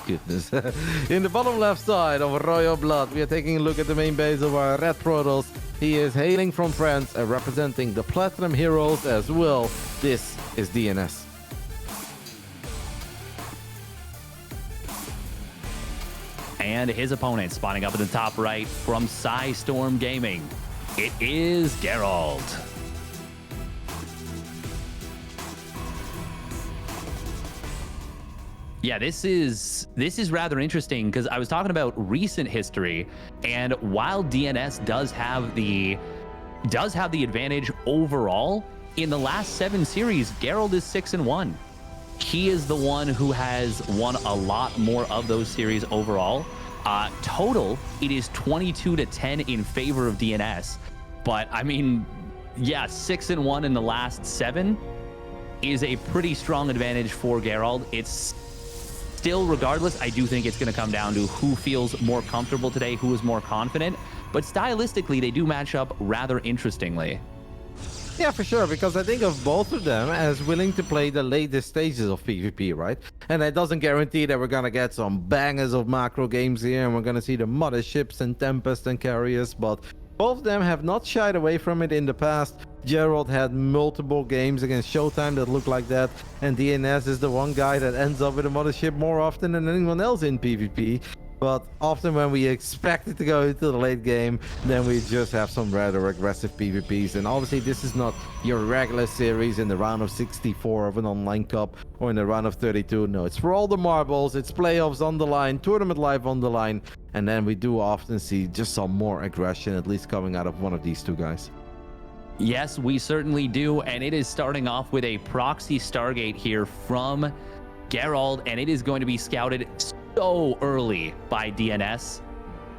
goodness. In the bottom left side of Royal Blood, we are taking a look at the main base of our Red Protoss. He is hailing from France and representing the Platinum Heroes as well. This is DnS. And his opponent spawning up in the top right from Storm Gaming. It is Gerald. Yeah, this is rather interesting because I was talking about recent history, and while DnS does have the advantage overall, in the last 7 series, Gerald is 6-1. He is the one who has won a lot more of those series overall. Total, it is 22-10 in favor of DnS. But I mean, yeah, 6-1 in the last 7 is a pretty strong advantage for Gerald. It's still, regardless, I do think it's going to come down to who feels more comfortable today, who is more confident. But stylistically, they do match up rather interestingly. Yeah, for sure, because I think of both of them as willing to play the latest stages of PvP, right? And that doesn't guarantee that we're going to get some bangers of macro games here, and we're going to see the motherships and Tempest and Carriers, but both of them have not shied away from it in the past. Gerald had multiple games against Showtime that looked like that, and DnS is the one guy that ends up with a mothership more often than anyone else in PvP. But often when we expect it to go into the late game, then we just have some rather aggressive PvPs. And obviously this is not your regular series in the round of 64 of an online cup or in the round of 32. No, it's for all the marbles, it's playoffs on the line, tournament life on the line. And then we do often see just some more aggression, at least coming out of one of these two guys. Yes, we certainly do. And it is starting off with a proxy Stargate here from Gerald, and it is going to be scouted so early by DnS.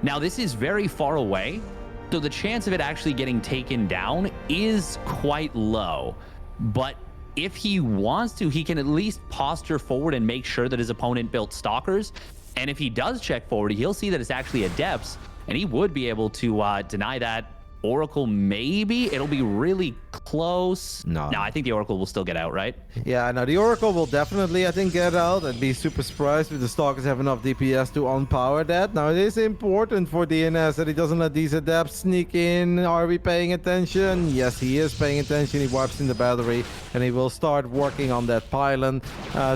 Now, this is very far away, so the chance of it actually getting taken down is quite low. But if he wants to, he can at least posture forward and make sure that his opponent built Stalkers. And if he does check forward, he'll see that it's actually Adepts, and he would be able to deny that. Oracle, maybe it'll be really close. No, I think the Oracle will still get out, right? Yeah, no, the Oracle will definitely, I think, get out. I'd be super surprised if the Stalkers have enough DPS to unpower that. Now, it is important for DnS that he doesn't let these Adepts sneak in. Are we paying attention? Yes, he is paying attention. He wipes in the battery, and he will start working on that pylon.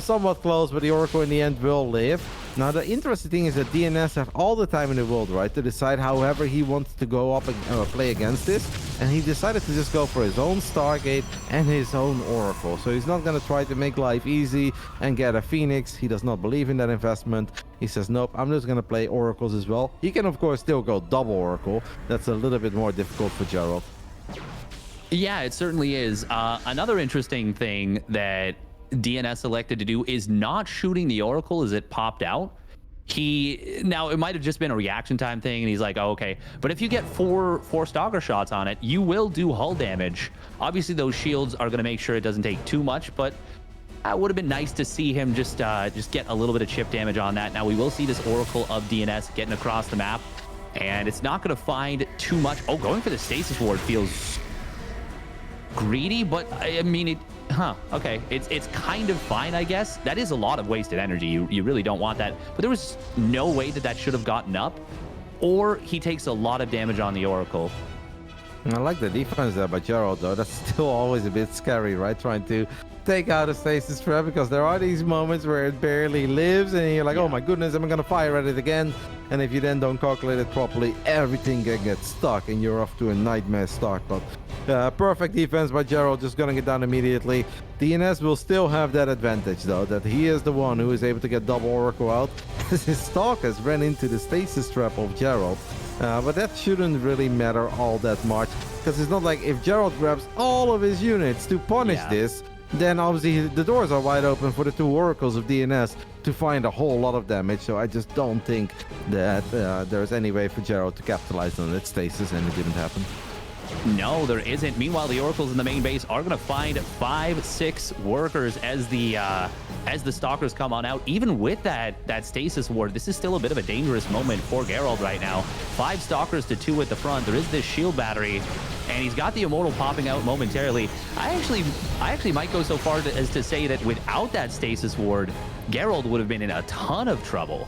Somewhat close, but the Oracle in the end will live. Now, the interesting thing is that DnS have all the time in the world, right, to decide however he wants to go up and play against this. And he decided to just go for his own Stargate and his own Oracle. So he's not going to try to make life easy and get a Phoenix. He does not believe in that investment. He says, nope, I'm just going to play Oracles as well. He can, of course, still go double Oracle. That's a little bit more difficult for Gerald. Yeah, it certainly is. Another interesting thing that DnS elected to do is not shooting the Oracle as it popped out. Now it might have just been a reaction time thing, and he's like, oh, okay, but if you get four Stalker shots on it, you will do hull damage. Obviously those shields are going to make sure it doesn't take too much, but it would have been nice to see him just get a little bit of chip damage on that. Now we will see this Oracle of DnS getting across the map, and it's not going to find too much. Oh, going for the stasis ward feels greedy, but I mean, okay, it's kind of fine, I guess. That is a lot of wasted energy. You really don't want that, but there was no way that should have gotten up, or he takes a lot of damage on the Oracle. I like the defense there by Gerald, though. That's still always a bit scary, right? Trying to take out a stasis trap, because there are these moments where it barely lives, and you're like, oh my goodness, am I going to fire at it again? And if you then don't calculate it properly, everything can get stuck, and you're off to a nightmare start. But perfect defense by Gerald, just gunning it down immediately. DnS will still have that advantage, though, that he is the one who is able to get double Oracle out. His Stalkers ran into the stasis trap of Gerald. But that shouldn't really matter all that much, because it's not like if Gerald grabs all of his units to punish this, then obviously the doors are wide open for the two Oracles of DnS to find a whole lot of damage. So I just don't think that there's any way for Gerald to capitalize on that stasis, and it didn't happen. No, there isn't. Meanwhile, the Oracles in the main base are going to find 5-6 workers as the Stalkers come on out. Even with that stasis ward, this is still a bit of a dangerous moment for Gerald right now. 5 Stalkers to 2 at the front. There is this shield battery, and he's got the Immortal popping out momentarily. I actually might go so far as to say that without that stasis ward, Gerald would have been in a ton of trouble.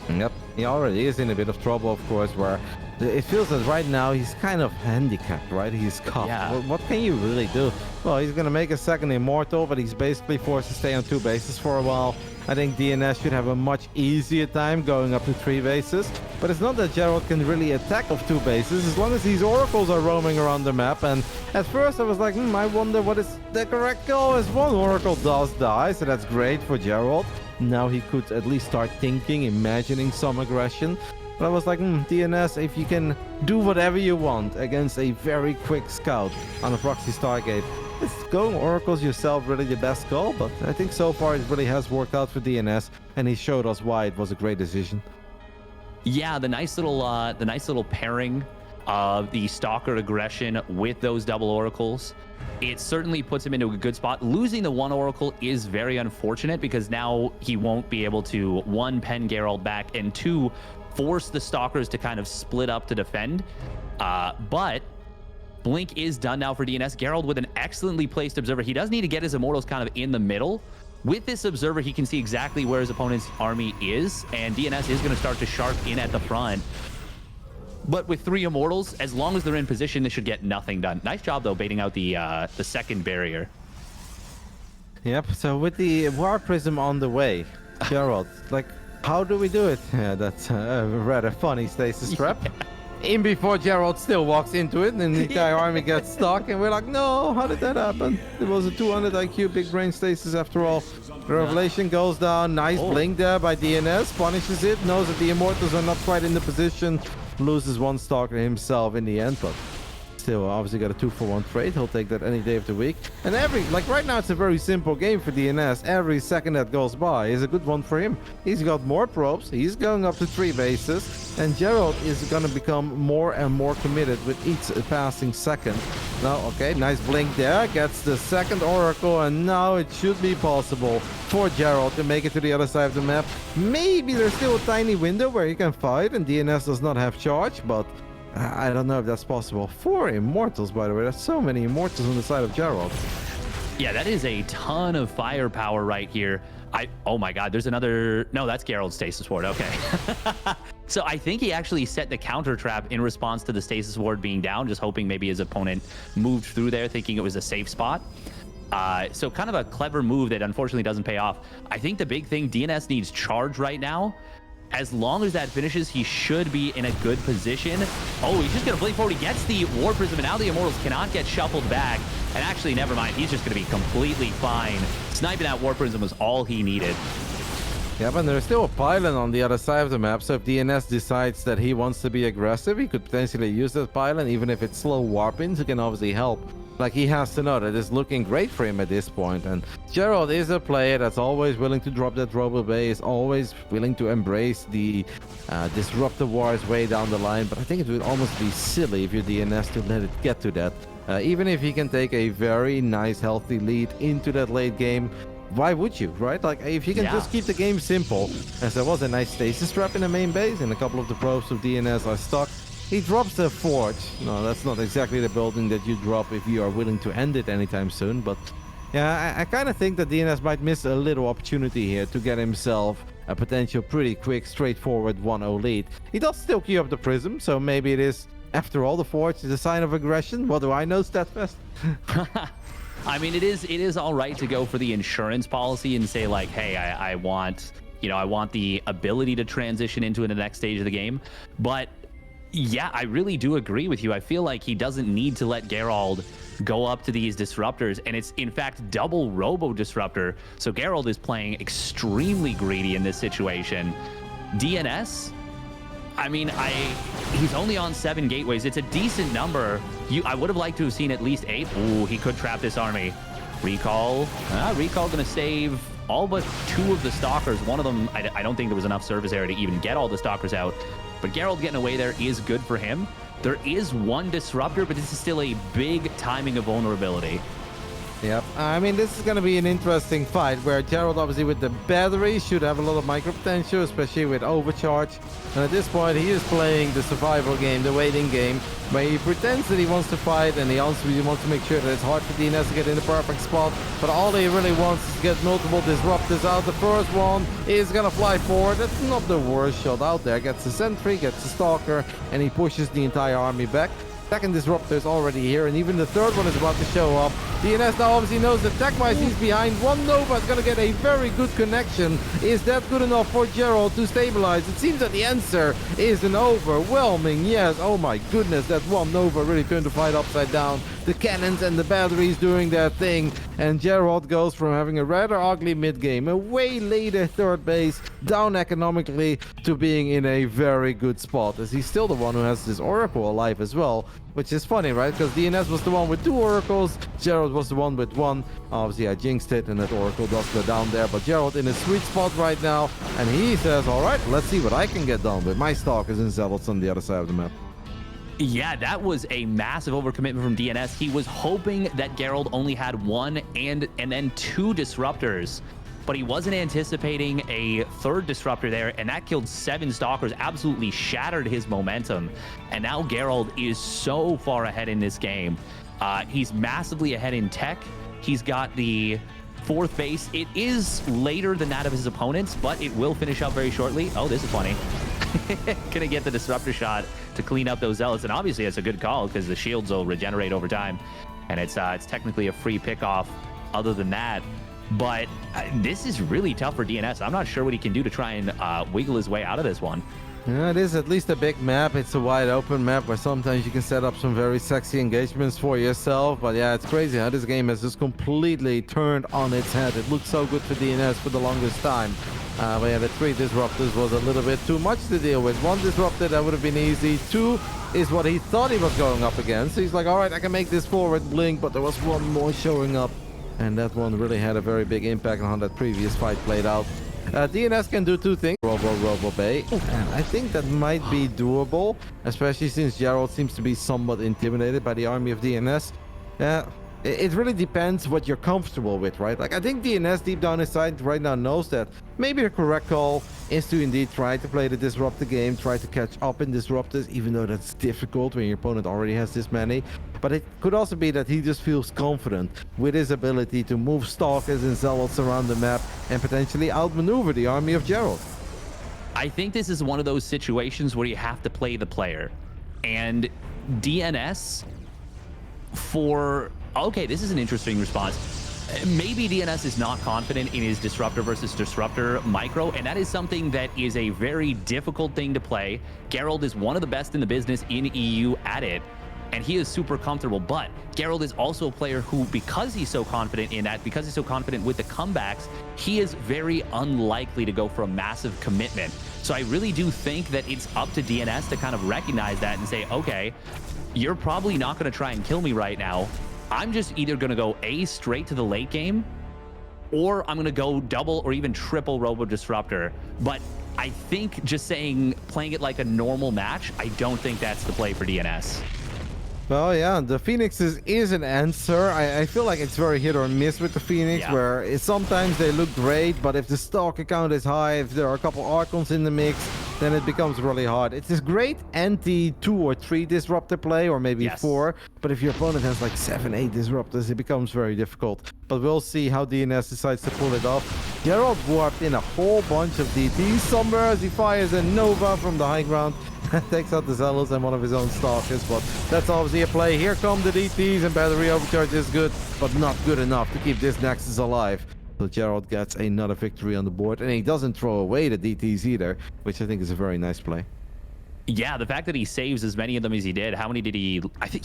Yep, he already is in a bit of trouble, of course, where it feels that right now he's kind of handicapped, right? He's cuffed. Yeah. What can you really do? Well, he's going to make a second Immortal, but he's basically forced to stay on 2 bases for a while. I think DnS should have a much easier time going up to 3 bases, but it's not that Gerald can really attack off 2 bases as long as these oracles are roaming around the map. And at first I was like, I wonder what is the correct goal, as 1 oracle does die, so that's great for Gerald. Now he could at least start thinking, imagining some aggression. But I was like, DnS, if you can do whatever you want against a very quick scout on a proxy Stargate, is going oracles yourself really the best call? But I think so far it really has worked out for DnS, and he showed us why it was a great decision. Yeah, the nice little pairing of the Stalker aggression with those double oracles. It certainly puts him into a good spot. Losing the 1 oracle is very unfortunate because now he won't be able to 1, pen Gerald back, and 2, force the Stalkers to kind of split up to defend. But Blink is done now for DnS. Gerald with an excellently placed Observer. He does need to get his Immortals kind of in the middle. With this Observer, he can see exactly where his opponent's army is, and DnS is going to start to sharp in at the front. But with 3 Immortals, as long as they're in position, they should get nothing done. Nice job, though, baiting out the second barrier. Yep, so with the War Prism on the way, Gerald, like, how do we do it? Yeah, that's a rather funny stasis trap. Yeah. In before Gerald still walks into it, and the entire army gets stuck, and we're like, no, how did that happen? It was a 200 IQ big brain stasis after all. The Revelation goes down, nice blink there by DnS, punishes it, knows that the Immortals are not quite in the position, loses 1 Stalker himself in the end, but still obviously got a 2-for-1 trade. He'll take that any day of the week. And right now it's a very simple game for DnS. Every second that goes by is a good one for him. He's got more probes, he's going up to 3 bases, and Gerald is going to become more and more committed with each passing second. Now, okay, nice blink there, gets the second oracle, and now it should be possible for Gerald to make it to the other side of the map. Maybe there's still a tiny window where he can fight and DnS does not have charge, but I don't know if that's possible. 4 Immortals, by the way. That's so many Immortals on the side of Gerald. Yeah, that is a ton of firepower right here. Oh my God, there's another. No, that's Gerald's Stasis Ward. Okay. So I think he actually set the counter trap in response to the Stasis Ward being down, just hoping maybe his opponent moved through there, thinking it was a safe spot. So kind of a clever move that unfortunately doesn't pay off. I think the big thing, DnS needs charge right now. As long as that finishes, he should be in a good position. Oh, he's just going to blink forward. He gets the War Prism, and now the Immortals cannot get shuffled back. And actually, never mind. He's just going to be completely fine. Sniping that War Prism was all he needed. Yeah, but there's still a pylon on the other side of the map, so if DnS decides that he wants to be aggressive, he could potentially use that pylon, even if it's slow warping, so it can obviously help. Like, he has to know that it's looking great for him at this point. And Gerald is a player that's always willing to drop that Robo Bay, is always willing to embrace the disruptive wars way down the line. But I think it would almost be silly if you're DnS to let it get to that. Even if he can take a very nice, healthy lead into that late game, why would you, right? Like, if you can just keep the game simple, as there was a nice stasis trap in the main base, and a couple of the probes of DnS are stuck. He drops the forge. No, that's not exactly the building that you drop if you are willing to end it anytime soon. But yeah, I kind of think that DnS might miss a little opportunity here to get himself a potential pretty quick, straightforward 1-0 lead. He does still queue up the Prism, so maybe it is, after all, the forge is a sign of aggression. What do I know, Statfest? I mean, it is all right to go for the insurance policy and say, like, hey, I want, I want the ability to transition into the next stage of the game. But yeah, I really do agree with you. I feel like he doesn't need to let Gerald go up to these disruptors, and it's in fact double Robo Disruptor. So Gerald is playing extremely greedy in this situation. DnS, I mean, he's only on 7 gateways. It's a decent number. I would have liked to have seen at least 8. Ooh, he could trap this army. Recall. Recall gonna save all but 2 of the Stalkers. One of them, I don't think there was enough service area to even get all the Stalkers out. But Gerald getting away there is good for him. There is 1 disruptor, but this is still a big timing of vulnerability. Yep. I mean, this is going to be an interesting fight where Gerald, obviously, with the battery, should have a lot of micro potential, especially with overcharge. And at this point, he is playing the survival game, the waiting game, where he pretends that he wants to fight and he also wants to make sure that it's hard for DnS to get in the perfect spot. But all he really wants is to get multiple disruptors out. The first one is going to fly forward. That's not the worst shot out there. Gets the sentry, gets the stalker, and he pushes the entire army back. Second disruptor is already here, and even the third one is about to show up. DnS now obviously knows that tech-wise he's behind. One Nova is going to get a very good connection. Is that good enough for Gerald to stabilize? It seems that the answer is an overwhelming yes. Oh my goodness, that one Nova really turned the fight upside down. The cannons and the batteries doing their thing, and Gerald goes from having a rather ugly mid-game, a way later third base, down economically, to being in a very good spot, as he's still the one who has this Oracle alive as well, which is funny, right? Because DnS was the one with 2 Oracles, Gerald was the one with 1. Obviously, I jinxed it, and that Oracle does go down there, but Gerald in a sweet spot right now, and he says, all right, let's see what I can get done with my Stalkers and Zealots on the other side of the map. Yeah, that was a massive overcommitment from DnS. He was hoping that Gerald only had 1 and then 2 disruptors, but he wasn't anticipating a 3rd disruptor there, and that killed 7 stalkers, absolutely shattered his momentum. And now Gerald is so far ahead in this game. He's massively ahead in tech. He's got the 4th base. It is later than that of his opponents, but it will finish up very shortly. Oh, this is funny. Gonna get the disruptor shot to clean up those zealots, and obviously it's a good call because the shields will regenerate over time, and it's technically a free pickoff other than that. But this is really tough for DnS. I'm not sure what he can do to try and wiggle his way out of this one. Yeah, it is at least a big map. It's a wide open map where sometimes you can set up some very sexy engagements for yourself. But yeah, it's crazy how this game has just completely turned on its head. It looked so good for DnS for the longest time. But yeah, the 3 disruptors was a little bit too much to deal with. 1 disruptor, that would have been easy. 2 is what he thought he was going up against. So he's like, all right, I can make this forward blink, but there was 1 more showing up. And that one really had a very big impact on how that previous fight played out. DnS can do 2 things. Robo Bay. And I think that might be doable, especially since Gerald seems to be somewhat intimidated by the army of DnS. It really depends what you're comfortable with, right? Like, I think DnS deep down inside right now knows that maybe the correct call is to indeed try to play the disruptor game, try to catch up in disruptors, even though that's difficult when your opponent already has this many. But it could also be that he just feels confident with his ability to move stalkers and zealots around the map and potentially outmaneuver the army of Gerald. I think this is one of those situations where you have to play the player. And DnS okay, this is an interesting response. Maybe DnS is not confident in his disruptor versus disruptor micro, and that is something that is a very difficult thing to play. Gerald is one of the best in the business in EU at it, and he is super comfortable. But Gerald is also a player who, because he's so confident in that, because he's so confident with the comebacks, he is very unlikely to go for a massive commitment. So I really do think that it's up to DnS to kind of recognize that and say, okay, you're probably not going to try and kill me right now. I'm just either going to go straight to the late game, or I'm going to go double or even triple Robo Disruptor. But I think just playing it like a normal match, I don't think that's the play for DnS. Well, yeah, the Phoenixes is an answer. I feel like it's very hit or miss with the Phoenix, where sometimes they look great, but if the Stalker count is high, if there are a couple Archons in the mix, then it becomes really hard. It's this great anti-2 or 3 disruptor play, or maybe 4, but if your opponent has like 7, 8 disruptors, it becomes very difficult. But we'll see how DnS decides to pull it off. Gerald warped in a whole bunch of DTs somewhere as he fires a Nova from the high ground. Takes out the Zealots and one of his own Stalkers, but that's obviously a play. Here come the DTs, and battery overcharge is good, but not good enough to keep this Nexus alive. So Gerald gets another victory on the board, and he doesn't throw away the DTs either, which I think is a very nice play. Yeah, the fact that he saves as many of them as he did. How many did he... I think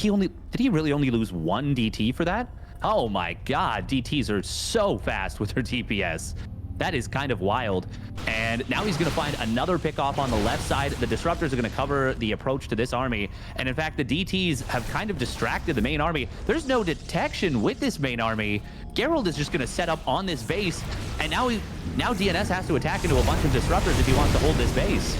did he really only lose 1 DT for that? Oh my god, DTs are so fast with their DPS. That is kind of wild. And now he's going to find another pickoff on the left side. The disruptors are going to cover the approach to this army. And in fact, the DTs have kind of distracted the main army. There's no detection with this main army. Gerald is just going to set up on this base. And now DnS has to attack into a bunch of disruptors if he wants to hold this base.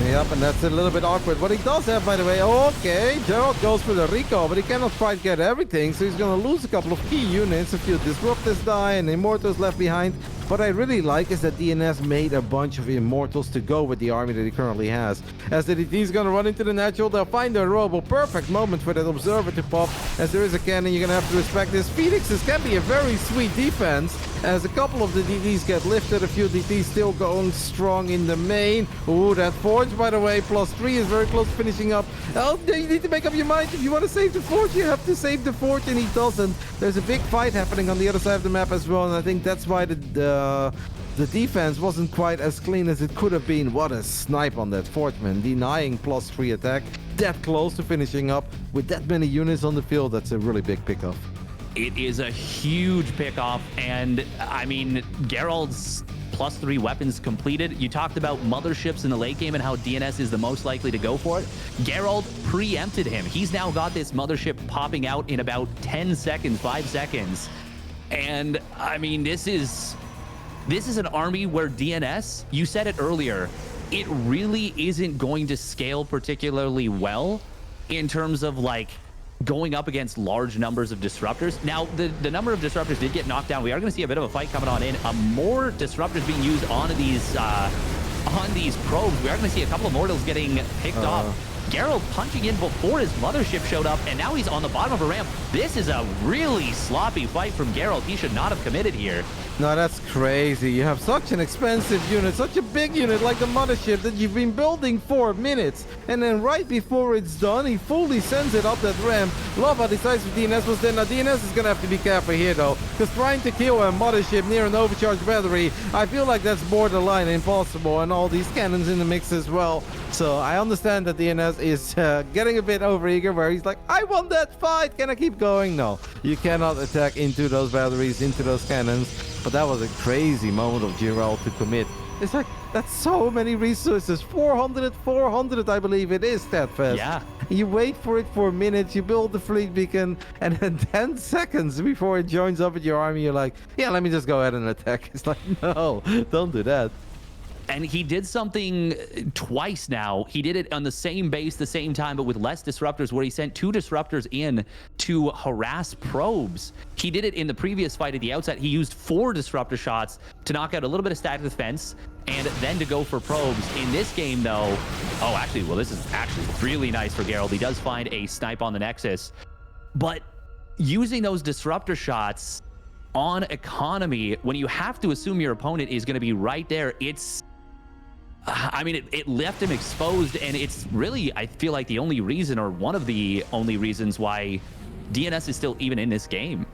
Yep, and that's a little bit awkward. What he does have, by the way, okay, Gerald goes for the recall, but he cannot quite get everything, so he's going to lose a couple of key units. A few Disruptors die and Immortals left behind. What I really like is that DNS made a bunch of Immortals to go with the army that he currently has. As the DT's going to run into the natural, they'll find the robo. Perfect moment for that Observer to pop. As there is a cannon, you're going to have to respect this. Phoenixes can be a very sweet defense, as a couple of the DTs get lifted. A few DTs still going strong in the main. Ooh, that Forge, by the way, +3 is very close to finishing up. Oh, you need to make up your mind. If you want to save the Forge, you have to save the Forge, and he doesn't. There's a big fight happening on the other side of the map as well, and I think that's why the defense wasn't quite as clean as it could have been. What a snipe on that Forge, man. Denying +3 attack. That close to finishing up. With that many units on the field, that's a really big pickoff. It is a huge pickoff, and I mean, Gerald's +3 weapons completed. You talked about motherships in the late game and how DNS is the most likely to go for it. Gerald preempted him. He's now got this mothership popping out in about 10 seconds, 5 seconds. And I mean, this is an army where DNS, you said it earlier, it really isn't going to scale particularly well in terms of like going up against large numbers of disruptors. Now, the number of disruptors did get knocked down. We are going to see a bit of a fight coming on in. More disruptors being used on these probes. We are going to see a couple of mortals getting picked off. Gerald punching in before his mothership showed up, and now he's on the bottom of a ramp. This is a really sloppy fight from Gerald. He should not have committed here. No, that's crazy. You have such an expensive unit, such a big unit like the mothership that you've been building for minutes, and then right before it's done, he fully sends it up that ramp. Lava decides if DNS was there. Now, DNS is going to have to be careful here, though, because trying to kill a mothership near an overcharged battery, I feel like that's borderline impossible, and all these cannons in the mix as well. So I understand that DNS is getting a bit overeager, where he's like, I want that fight. Can I keep going? No, you cannot attack into those batteries, into those cannons. But that was a crazy moment of Gerald to commit. It's like, that's so many resources. 400, I believe it is, that fast. Yeah. You wait for it for minutes, you build the fleet beacon, and then 10 seconds before it joins up with your army, you're like, yeah, let me just go ahead and attack. It's like, no, don't do that. And he did something twice now. He did it on the same base, the same time, but with less disruptors, where he sent 2 disruptors in to harass probes. He did it in the previous fight at the outset. He used 4 disruptor shots to knock out a little bit of static defense and then to go for probes. In this game, though, oh, actually, well, this is actually really nice for Gerald. He does find a snipe on the Nexus. But using those disruptor shots on economy, when you have to assume your opponent is going to be right there, I mean, it left him exposed, and it's really, I feel like, the only reason, or one of the only reasons, why DNS is still even in this game.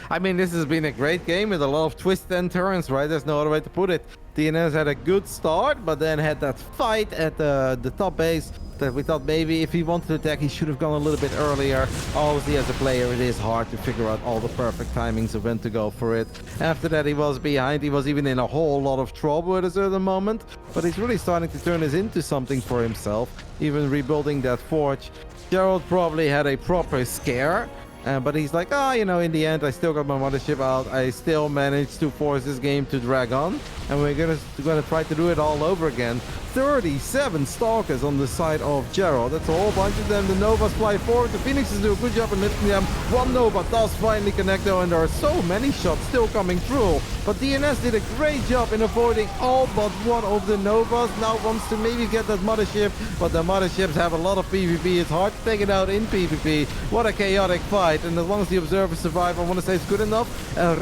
I mean, this has been a great game with a lot of twists and turns, right? There's no other way to put it. DNS had a good start, but then had that fight at the top base that we thought maybe if he wanted to attack, he should have gone a little bit earlier. Obviously, as a player, it is hard to figure out all the perfect timings of when to go for it. After that, he was behind. He was even in a whole lot of trouble at a certain moment, but he's really starting to turn this into something for himself, even rebuilding that forge. Gerald probably had a proper scare, but he's like, you know, in the end, I still got my mothership out. I still managed to force this game to drag on, and we're gonna try to do it all over again. 37 Stalkers on the side of Gerald. That's a whole bunch of them. The Novas fly forward. The Phoenixes do a good job in lifting them. One Nova does finally connect, though, and there are so many shots still coming through. But DNS did a great job in avoiding all but one of the Novas. Now wants to maybe get that mothership, but the motherships have a lot of PvP. It's hard to take it out in PvP. What a chaotic fight. And as long as the observers survive, I want to say it's good enough.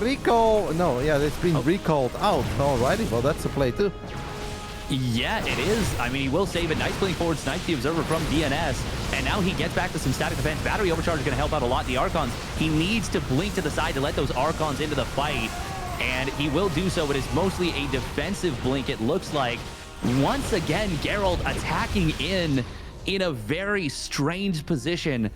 Recall. No, yeah, it's been recalled out. Alrighty, well, that's a play too. Yeah, it is. I mean, he will save it. Nice playing forward, snipes the observer from DNS, and now he gets back to some static defense. Battery overcharge is going to help out a lot. The Archons, he needs to blink to the side to let those Archons into the fight, and he will do so, but it's mostly a defensive blink, it looks like. Once again, Gerald attacking in a very strange position.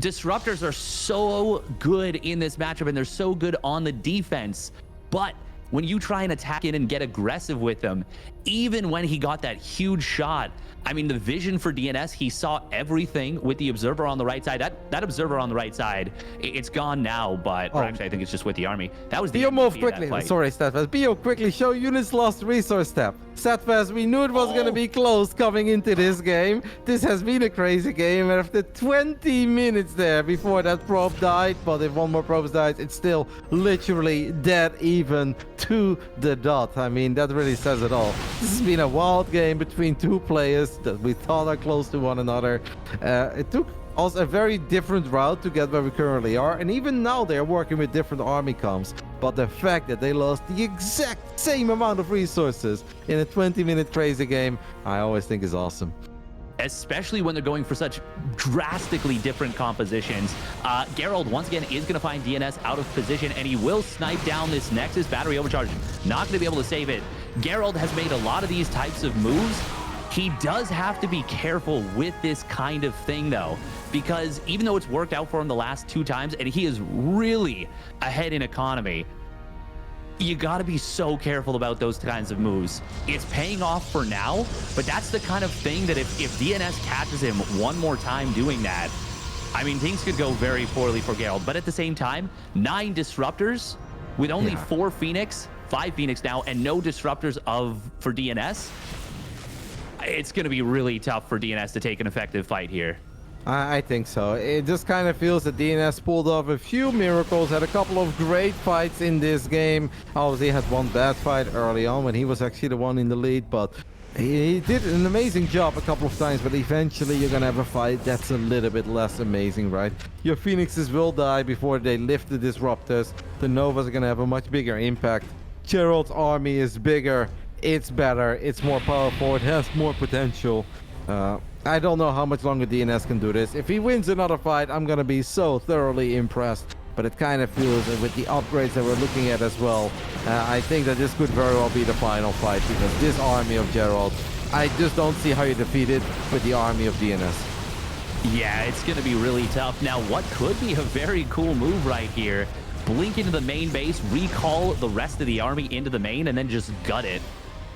Disruptors are so good in this matchup, and they're so good on the defense, but when you try and attack in and get aggressive with them, even when he got that huge shot, I mean, the vision for DNS, he saw everything with the observer on the right side. That observer on the right side, it's gone now, but or actually, I think it's just with the army. That was the Bio move quickly. Sorry, Steph. Bio quickly show units lost resource step. Satfest, we knew it was going to be close coming into this game. This has been a crazy game. After 20 minutes there before that probe died, but if one more probe dies, it's still literally dead even to the dot. I mean, that really says it all. This has been a wild game between two players that we thought are close to one another. It took us a very different route to get where we currently are, and even now they're working with different army comps. But the fact that they lost the exact same amount of resources in a 20-minute crazy game, I always think is awesome. Especially when they're going for such drastically different compositions. Gerald, once again, is going to find DnS out of position, and he will snipe down this Nexus. Battery overcharge, not going to be able to save it. Gerald has made a lot of these types of moves. He does have to be careful with this kind of thing, though, because even though it's worked out for him the last 2 times, and he is really ahead in economy, you got to be so careful about those kinds of moves. It's paying off for now, but that's the kind of thing that if DnS catches him one more time doing that, I mean, things could go very poorly for Gerald. But at the same time, 9 disruptors with only 4 Phoenix, 5 Phoenix now, and no disruptors for DnS. It's going to be really tough for DnS to take an effective fight here. I think so. It just kind of feels that DnS pulled off a few miracles, had a couple of great fights in this game. Obviously, had one bad fight early on when he was actually the one in the lead, but he did an amazing job a couple of times, but eventually you're going to have a fight that's a little bit less amazing, right? Your Phoenixes will die before they lift the Disruptors. The Novas are going to have a much bigger impact. Gerald's army is bigger. It's better, it's more powerful, it has more potential. I don't know how much longer DnS can do this. If he wins another fight, I'm gonna be so thoroughly impressed. But it kind of feels that with the upgrades that we're looking at as well, I think that this could very well be the final fight, because this army of Gerald, I just don't see how you defeat it with the army of DnS. Yeah, it's gonna be really tough. Now, what could be a very cool move right here? Blink into the main base, recall the rest of the army into the main, and then just gut it.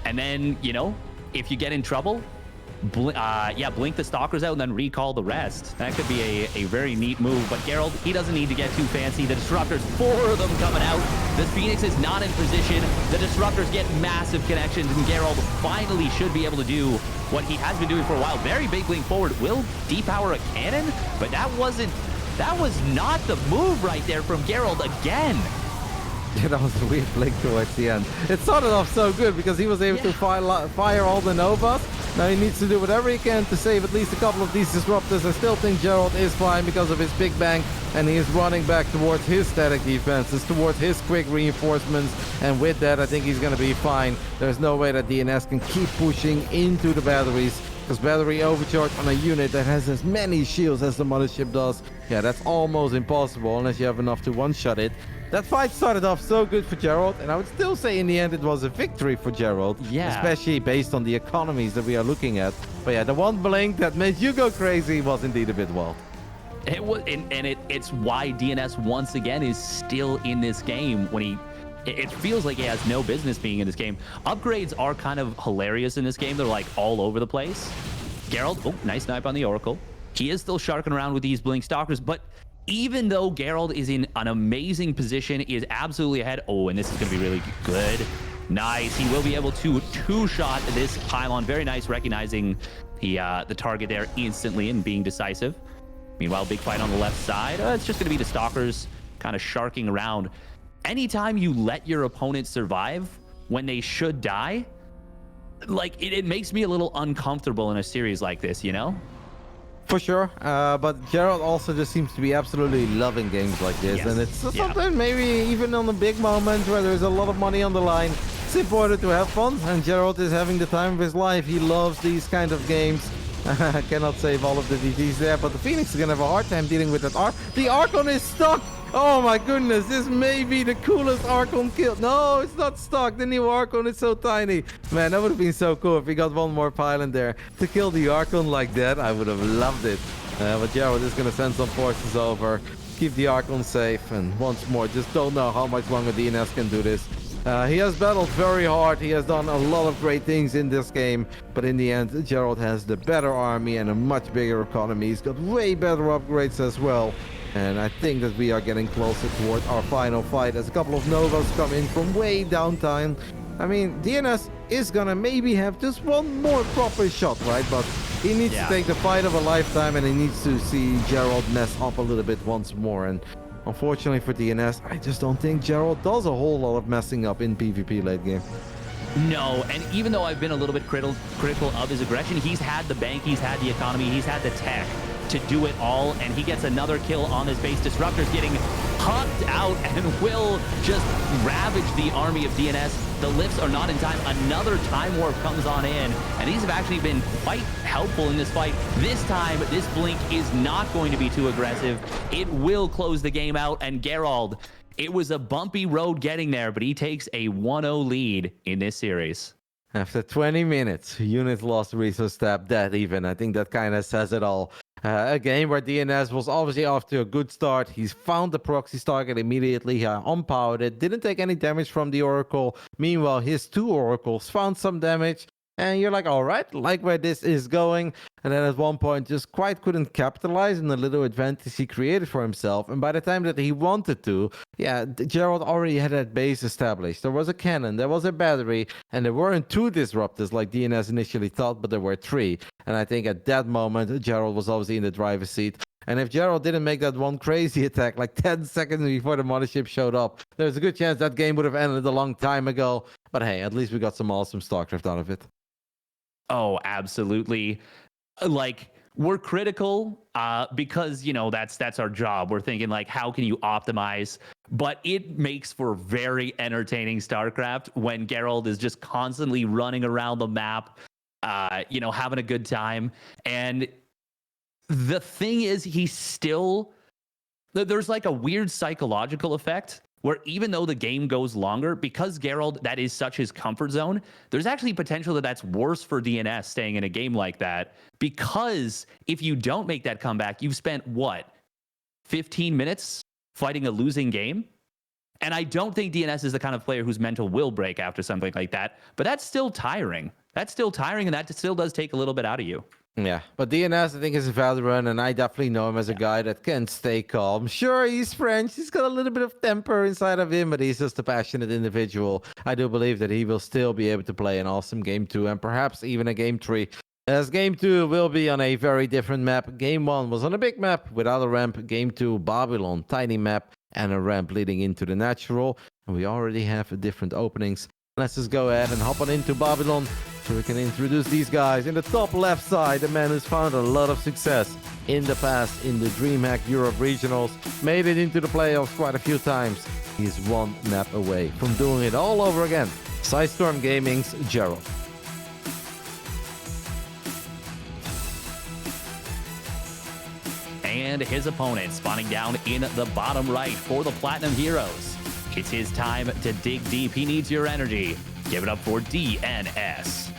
And then, you know, if you get in trouble, blink the Stalkers out and then recall the rest. That could be a very neat move. But Gerald, he doesn't need to get too fancy. The Disruptors, 4 of them coming out. The Phoenix is not in position. The Disruptors get massive connections, and Gerald finally should be able to do what he has been doing for a while. Very big blink forward. Will depower a cannon, but that was not the move right there from Gerald again. Yeah, that was a weird blink towards the end. It started off so good because he was able to fire all the Novas. Now he needs to do whatever he can to save at least a couple of these Disruptors. I still think Gerald is fine because of his big bang, and he is running back towards his static defenses, towards his quick reinforcements, and with that I think he's going to be fine. There's no way that DnS can keep pushing into the batteries, because battery overcharge on a unit that has as many shields as the mothership does, yeah, that's almost impossible unless you have enough to one-shot it. That fight started off so good for Gerald, and I would still say in the end it was a victory for Gerald. Yeah. Especially based on the economies that we are looking at. But yeah, the one blink that made you go crazy was indeed a bit wild. It was, and it's why DnS once again is still in this game when it feels like he has no business being in this game. Upgrades are kind of hilarious in this game. They're like all over the place. Gerald, oh, nice snipe on the Oracle. He is still sharking around with these Blink Stalkers, but even though Gerald is in an amazing position, he is absolutely ahead. Oh, and this is going to be really good. Nice. He will be able to two-shot this pylon. Very nice, recognizing the target there instantly and being decisive. Meanwhile, big fight on the left side. It's just going to be the Stalkers kind of sharking around. Anytime you let your opponent survive when they should die, like it makes me a little uncomfortable in a series like this, you know? For sure, but Gerald also just seems to be absolutely loving games like this. Yes. And it's sometimes maybe even on the big moments where there's a lot of money on the line, it's important to have fun, and Gerald is having the time of his life. He loves these kind of games. I cannot save all of the DGs there, but the Phoenix is gonna have a hard time dealing with that Arc. The Archon is stuck! Oh my goodness, this may be the coolest Archon kill. No, it's not stuck. The new Archon is so tiny. Man, that would have been so cool if we got one more pylon there. To kill the Archon like that, I would have loved it. But Gerald is gonna send some forces over, keep the Archon safe, and once more, just don't know how much longer DnS can do this. He has battled very hard. He has done a lot of great things in this game, but in the end, Gerald has the better army and a much bigger economy. He's got way better upgrades as well. And I think that we are getting closer towards our final fight as a couple of Novas come in from way downtown. I mean, DnS is gonna maybe have just one more proper shot, right? But he needs to take the fight of a lifetime, and he needs to see Gerald mess up a little bit once more. And unfortunately for DnS, I just don't think Gerald does a whole lot of messing up in PvP late game. No, and even though I've been a little bit critical of his aggression, he's had the bank, he's had the economy, he's had the tech to do it all, and he gets another kill on this base. Disruptor's getting hucked out and will just ravage the army of DnS. The lifts are not in time. Another time warp comes on in, and these have actually been quite helpful in this fight. This time, this blink is not going to be too aggressive. It will close the game out, and Gerald, it was a bumpy road getting there, but he takes a 1-0 lead in this series. After 20 minutes, unit lost, resource tap, dead even. I think that kind of says it all. A game where DnS was obviously off to a good start. He's found the proxy's target immediately. He unpowered it. Didn't take any damage from the Oracle. Meanwhile, his 2 Oracles found some damage. And you're like, all right, like where this is going. And then at one point, just quite couldn't capitalize on the little advantage he created for himself. And by the time that he wanted to, yeah, Gerald already had that base established. There was a cannon, there was a battery, and there weren't 2 disruptors like DnS initially thought, but there were 3. And I think at that moment, Gerald was obviously in the driver's seat. And if Gerald didn't make that one crazy attack like 10 seconds before the mothership showed up, there's a good chance that game would have ended a long time ago. But hey, at least we got some awesome StarCraft out of it. Oh, absolutely. Like, we're critical because, you know, that's our job. We're thinking, like, how can you optimize? But it makes for very entertaining StarCraft when Gerald is just constantly running around the map, you know, having a good time. And the thing is, there's like a weird psychological effect where even though the game goes longer, because Gerald, that is such his comfort zone, there's actually potential that that's worse for DnS staying in a game like that, because if you don't make that comeback, you've spent, 15 minutes fighting a losing game? And I don't think DnS is the kind of player whose mental will break after something like that, but that's still tiring. And that still does take a little bit out of you. Yeah, but DnS, I think, is a veteran, and I definitely know him as a guy that can stay calm. Sure, he's French. He's got a little bit of temper inside of him, but he's just a passionate individual. I do believe that he will still be able to play an awesome Game 2 and perhaps even a Game 3. As Game 2 will be on a very different map. Game 1 was on a big map without a ramp. Game 2, Babylon, tiny map, and a ramp leading into the natural. And we already have different openings. Let's just go ahead and hop on into Babylon so we can introduce these guys. In the top left side, the man who's found a lot of success in the past in the DreamHack Europe Regionals, made it into the playoffs quite a few times. He's 1 map away from doing it all over again. Sidestorm Gaming's Gerald. And his opponent spawning down in the bottom right for the Platinum Heroes. It's his time to dig deep. He needs your energy. Give it up for DnS.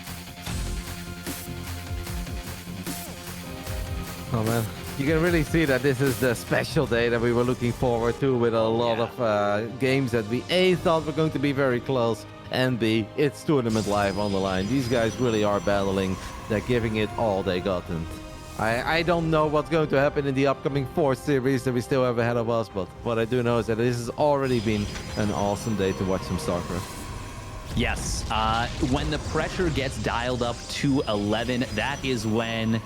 Oh man, you can really see that this is the special day that we were looking forward to, with a lot of games that we A, thought were going to be very close, and B, it's tournament live on the line. These guys really are battling. They're giving it all they got. And I don't know what's going to happen in the upcoming 4 series that we still have ahead of us, but what I do know is that this has already been an awesome day to watch some StarCraft. Yes, when the pressure gets dialed up to 11, that is when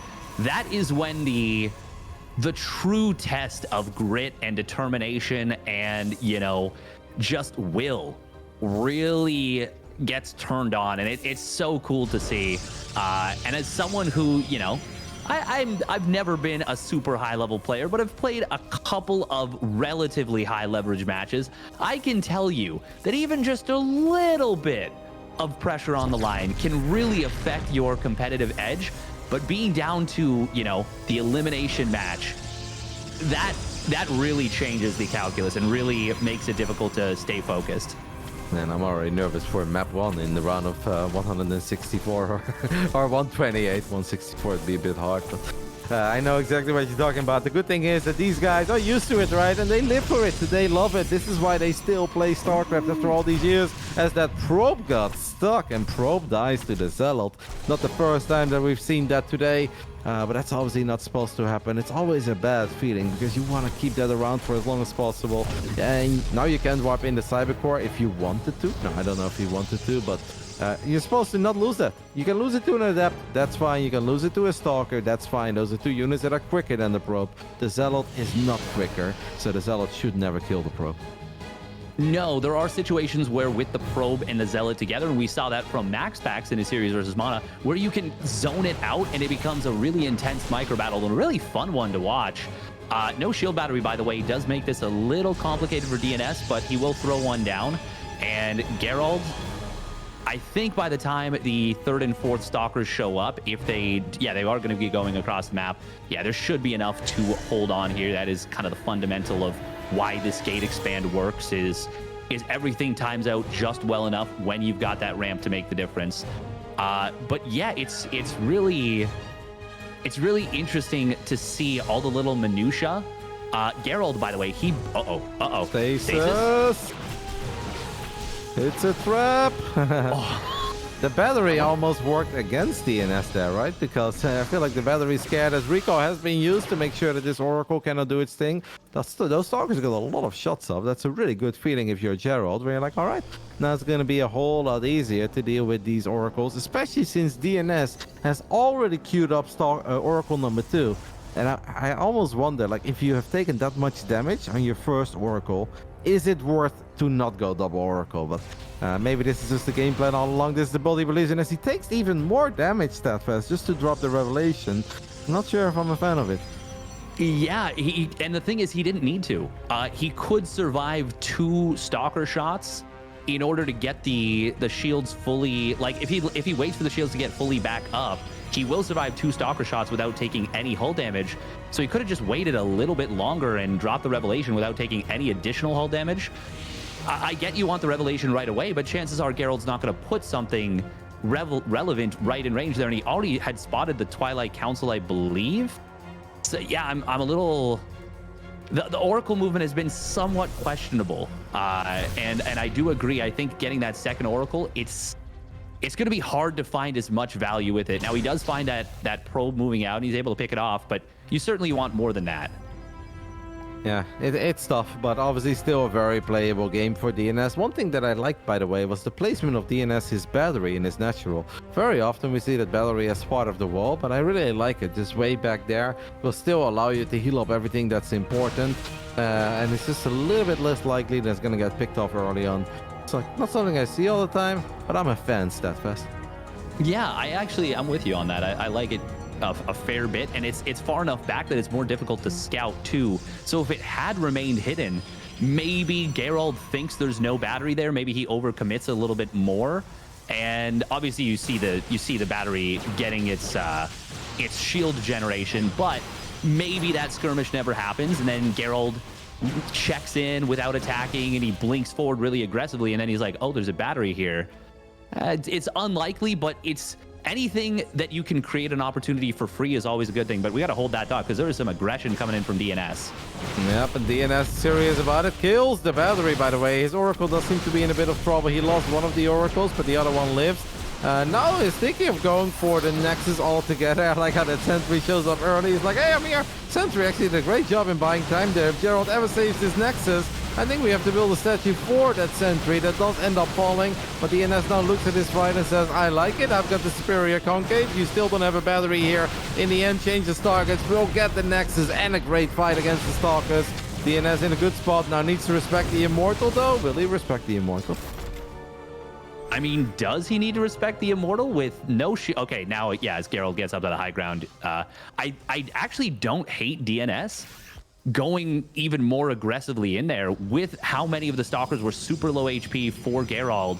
the true test of grit and determination and, you know, just will really gets turned on, and it's so cool to see. And as someone who, you know, I've never been a super high level player, but I've played a couple of relatively high leverage matches. I can tell you that even just a little bit of pressure on the line can really affect your competitive edge. But being down to, you know, the elimination match, that really changes the calculus and really makes it difficult to stay focused. Man, I'm already nervous for map 1 in the round of 164 or 128. 164 would be a bit hard, but I know exactly what you're talking about. The good thing is that these guys are used to it, right? And they live for it. They love it. This is why they still play StarCraft after all these years, as that probe got stuck and probe dies to the Zealot. Not the first time that we've seen that today. but that's obviously not supposed to happen. It's always a bad feeling because you want to keep that around for as long as possible. And now you can warp in the Cybercore if you wanted to. No, I don't know if you wanted to, but you're supposed to not lose that. You can lose it to an Adept, that's fine. You can lose it to a Stalker, that's fine. Those are two units that are quicker than the Probe. The Zealot is not quicker, so the Zealot should never kill the Probe. No, there are situations where with the Probe and the Zealot together, and we saw that from Max Packs in a series versus Mana, where you can zone it out and it becomes a really intense micro battle and a really fun one to watch. No shield battery, by the way, does make this a little complicated for DNS, but he will throw one down. And Gerald, I think by the time the 3rd and 4th Stalkers show up, if they are going to be going across the map, there should be enough to hold on here. That is kind of the fundamental of why this gate expand works, is everything times out just well enough when you've got that ramp to make the difference. But yeah, it's really interesting to see all the little minutia. Gerald, by the way, he Stasis. It's a trap. The battery almost worked against DNS there, right? Because I feel like the battery's scared as Rico has been used to make sure that this Oracle cannot do its thing. Those Stalkers got a lot of shots off. That's a really good feeling if you're Gerald, where you're like, all right, now it's going to be a whole lot easier to deal with these Oracles, especially since DNS has already queued up Oracle number 2. And I almost wonder, like, if you have taken that much damage on your first Oracle, is it worth to not go double Oracle? But maybe this is just the game plan all along. This is the build he believes in, as he takes even more damage that fast just to drop the Revelation. I'm not sure if I'm a fan of it. Yeah, and the thing is, he didn't need to. He could survive 2 Stalker shots in order to get the shields fully. Like, if he waits for the shields to get fully back up, he will survive 2 Stalker shots without taking any hull damage. So he could have just waited a little bit longer and dropped the Revelation without taking any additional hull damage. I get you want the Revelation right away, but chances are Gerald's not going to put something relevant right in range there. And he already had spotted the Twilight Council, I believe. So yeah, I'm a little... The Oracle movement has been somewhat questionable. And I do agree. I think getting that second Oracle, it's going to be hard to find as much value with it. Now, he does find that Probe moving out, and he's able to pick it off, but you certainly want more than that. Yeah, it's tough, but obviously still a very playable game for DNS. One thing that I liked, by the way, was the placement of DNS's battery in his natural. Very often we see that battery as part of the wall, but I really like it. Just way back there will still allow you to heal up everything that's important, and it's just a little bit less likely that it's going to get picked off early on. It's like not something I see all the time, but I'm a fan, StatFest. Yeah, I'm with you on that. I like it a fair bit, and it's far enough back that it's more difficult to scout too. So if it had remained hidden, maybe Gerald thinks there's no battery there. Maybe he overcommits a little bit more, and obviously you see the battery getting its shield generation, but maybe that skirmish never happens, and then Gerald checks in without attacking, and he blinks forward really aggressively, and then he's like, oh, there's a battery here. It's unlikely, but it's anything that you can create an opportunity for free is always a good thing. But we got to hold that thought, because there is some aggression coming in from DNS. Yep, and DNS is serious about it. Kills the battery, by the way. His Oracle does seem to be in a bit of trouble. He lost one of the Oracles, but the other one lives. Now he's thinking of going for the Nexus altogether. I like how that Sentry shows up early. He's like, hey, I'm here. Sentry actually did a great job in buying time there. If Gerald ever saves this Nexus, I think we have to build a statue for that Sentry. That does end up falling, but DNS now looks at his right and says, I like it. I've got the Superior Concave. You still don't have a battery here. In the end, changes targets. We'll get the Nexus and a great fight against the Stalkers. DNS in a good spot. Now needs to respect the Immortal, though. Will he respect the Immortal? I mean, does he need to respect the Immortal with no shield? Okay, now, yeah, as Gerald gets up to the high ground, I actually don't hate DNS going even more aggressively in there with how many of the Stalkers were super low HP for Gerald.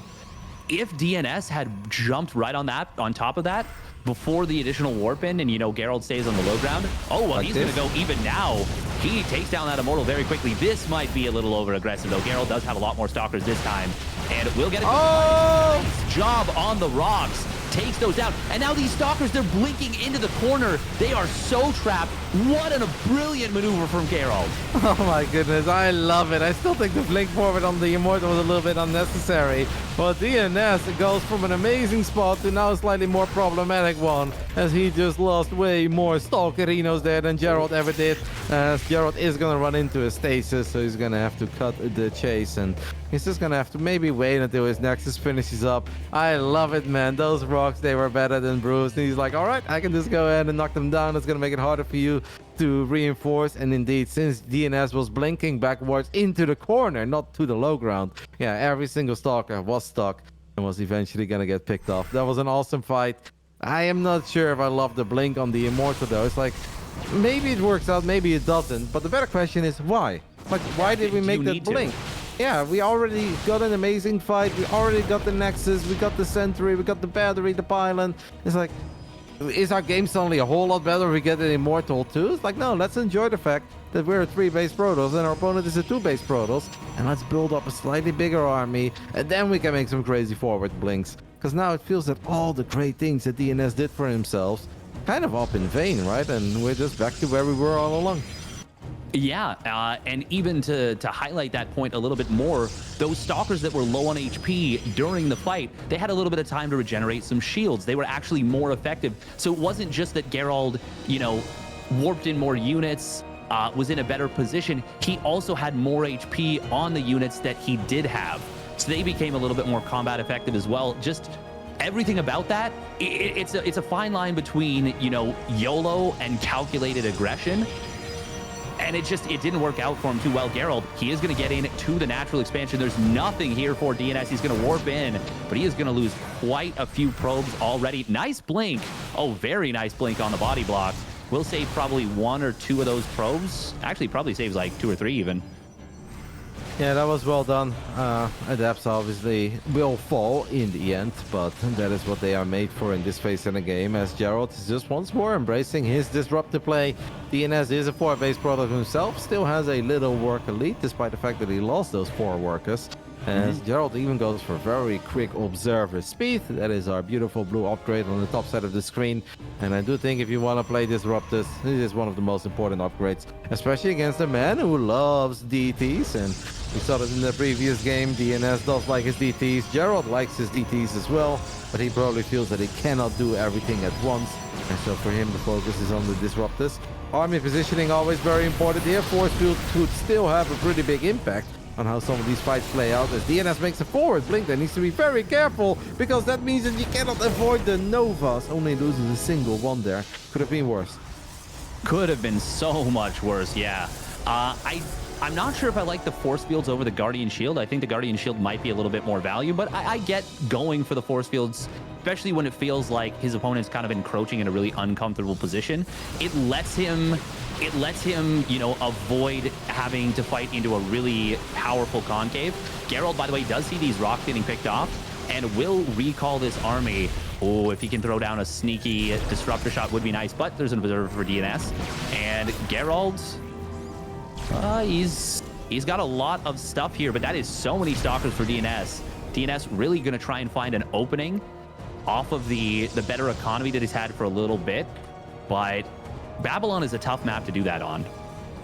If DNS had jumped right on top of that before the additional warp in, and Gerald stays on the low ground, oh, well, he's going to go even now. He takes down that Immortal very quickly. This might be a little over aggressive, though. Gerald does have a lot more Stalkers this time, and we'll get a nice job on the rocks. takes those down. And now these Stalkers, they're blinking into the corner. They are so trapped. What a brilliant maneuver from Gerald. Oh my goodness, I love it. I still think the blink forward on the Immortal was a little bit unnecessary. But DnS goes from an amazing spot to now a slightly more problematic one, as he just lost way more Stalkerinos there than Gerald ever did. As Gerald is going to run into a stasis, so he's going to have to cut the chase, and he's just going to have to maybe wait until his Nexus finishes up. I love it, man. Those rocks, they were better than Bruce. And he's like, all right, I can just go ahead and knock them down. It's going to make it harder for you to reinforce. And indeed, since DnS was blinking backwards into the corner, not to the low ground, yeah, every single Stalker was stuck and was eventually going to get picked off. That was an awesome fight. I am not sure if I love the blink on the Immortal, though. It's like, maybe it works out, maybe it doesn't. But the better question is, why? Like, why did we make that blink? Yeah, we already got an amazing fight. We already got the Nexus. We got the Sentry. We got the Battery, the Pylon. It's like, is our game suddenly a whole lot better if we get an Immortal too? It's like, no, let's enjoy the fact that we're a 3-base Protoss and our opponent is a 2-base Protoss. And let's build up a slightly bigger army. And then we can make some crazy forward blinks. Because now it feels that all the great things that DnS did for themselves kind of up in vain, right? And we're just back to where we were all along. Yeah, and even to highlight that point a little bit more, those Stalkers that were low on HP during the fight, they had a little bit of time to regenerate some shields. They were actually more effective. So it wasn't just that Gerald, you know, warped in more units, was in a better position. He also had more HP on the units that he did have. So they became a little bit more combat effective as well. Just everything about that, it's a fine line between, you know, YOLO and calculated aggression. And it didn't work out for him too well. Gerald, he is going to get into the natural expansion. There's nothing here for DnS. He's going to warp in, but he is going to lose quite a few probes already. Nice blink. Oh, very nice blink on the body block. We'll save probably 1 or 2 of those probes. Actually, probably saves like 2 or 3 even. Yeah, that was well done. Adepts obviously will fall in the end, but that is what they are made for in this phase in the game, as Gerald is just once more embracing his disruptive play. DnS is a 4-base product himself, still has a little worker lead, despite the fact that he lost those 4 workers. As Gerald even goes for very quick observer speed. That is our beautiful blue upgrade on the top side of the screen. And I do think if you want to play Disruptors, this is one of the most important upgrades, especially against a man who loves DTs. And we saw that in the previous game. DnS does like his DTs. Gerald likes his DTs as well, but he probably feels that he cannot do everything at once. And so for him, the focus is on the Disruptors. Army positioning always very important here. Force field could still have a pretty big impact on how some of these fights play out, as DnS makes a forward blink that needs to be very careful, because that means that you cannot avoid the Novas. Only loses a single one there. Could have been worse. Could have been so much worse, yeah. I'm not sure if I like the force fields over the Guardian Shield. I think the Guardian Shield might be a little bit more value, but I get going for the force fields, especially when it feels like his opponent's kind of encroaching in a really uncomfortable position. It lets him, you know, avoid having to fight into a really powerful concave. Gerald, by the way, does see these rocks getting picked off and will recall this army. Oh, if he can throw down a sneaky disruptor shot would be nice, but there's an observer for DnS. And Gerald, he's got a lot of stuff here, but that is so many Stalkers for DnS. DnS really going to try and find an opening off of the better economy that he's had for a little bit, but Babylon is a tough map to do that on.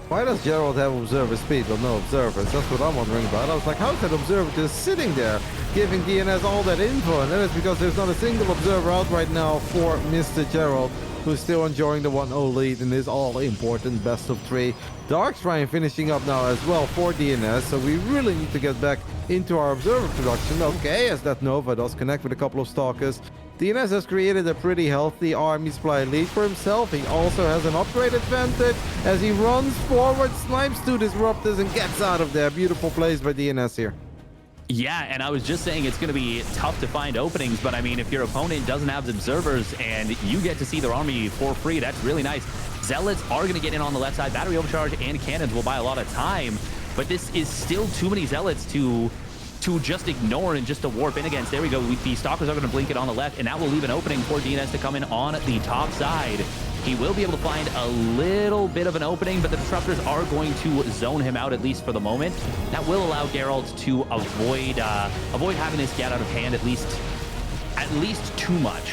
Why does Gerald have observer speed but no observers? That's what I'm wondering about. I was like, how's that observer just sitting there giving DnS all that info? And that is because there's not a single observer out right now for Mr. Gerald, who's still enjoying the 1-0 lead in this all-important best of 3. Darkstrike finishing up now as well for DnS, so we really need to get back into our observer production. Okay, as that Nova does connect with a couple of Stalkers. DnS has created a pretty healthy army supply lead for himself. He also has an upgrade advantage as he runs forward, snipes 2 Disruptors, and gets out of there. Beautiful plays by DnS here. Yeah, and I was just saying it's going to be tough to find openings, but I mean, if your opponent doesn't have observers and you get to see their army for free, that's really nice. Zealots are going to get in on the left side. Battery overcharge and cannons will buy a lot of time, but this is still too many Zealots to just ignore and just to warp in against. There we go. The Stalkers are going to blink it on the left, and that will leave an opening for DnS to come in on the top side. He will be able to find a little bit of an opening, but the Disruptors are going to zone him out, at least for the moment. That will allow Gerald to avoid having this get out of hand, at least at least too much.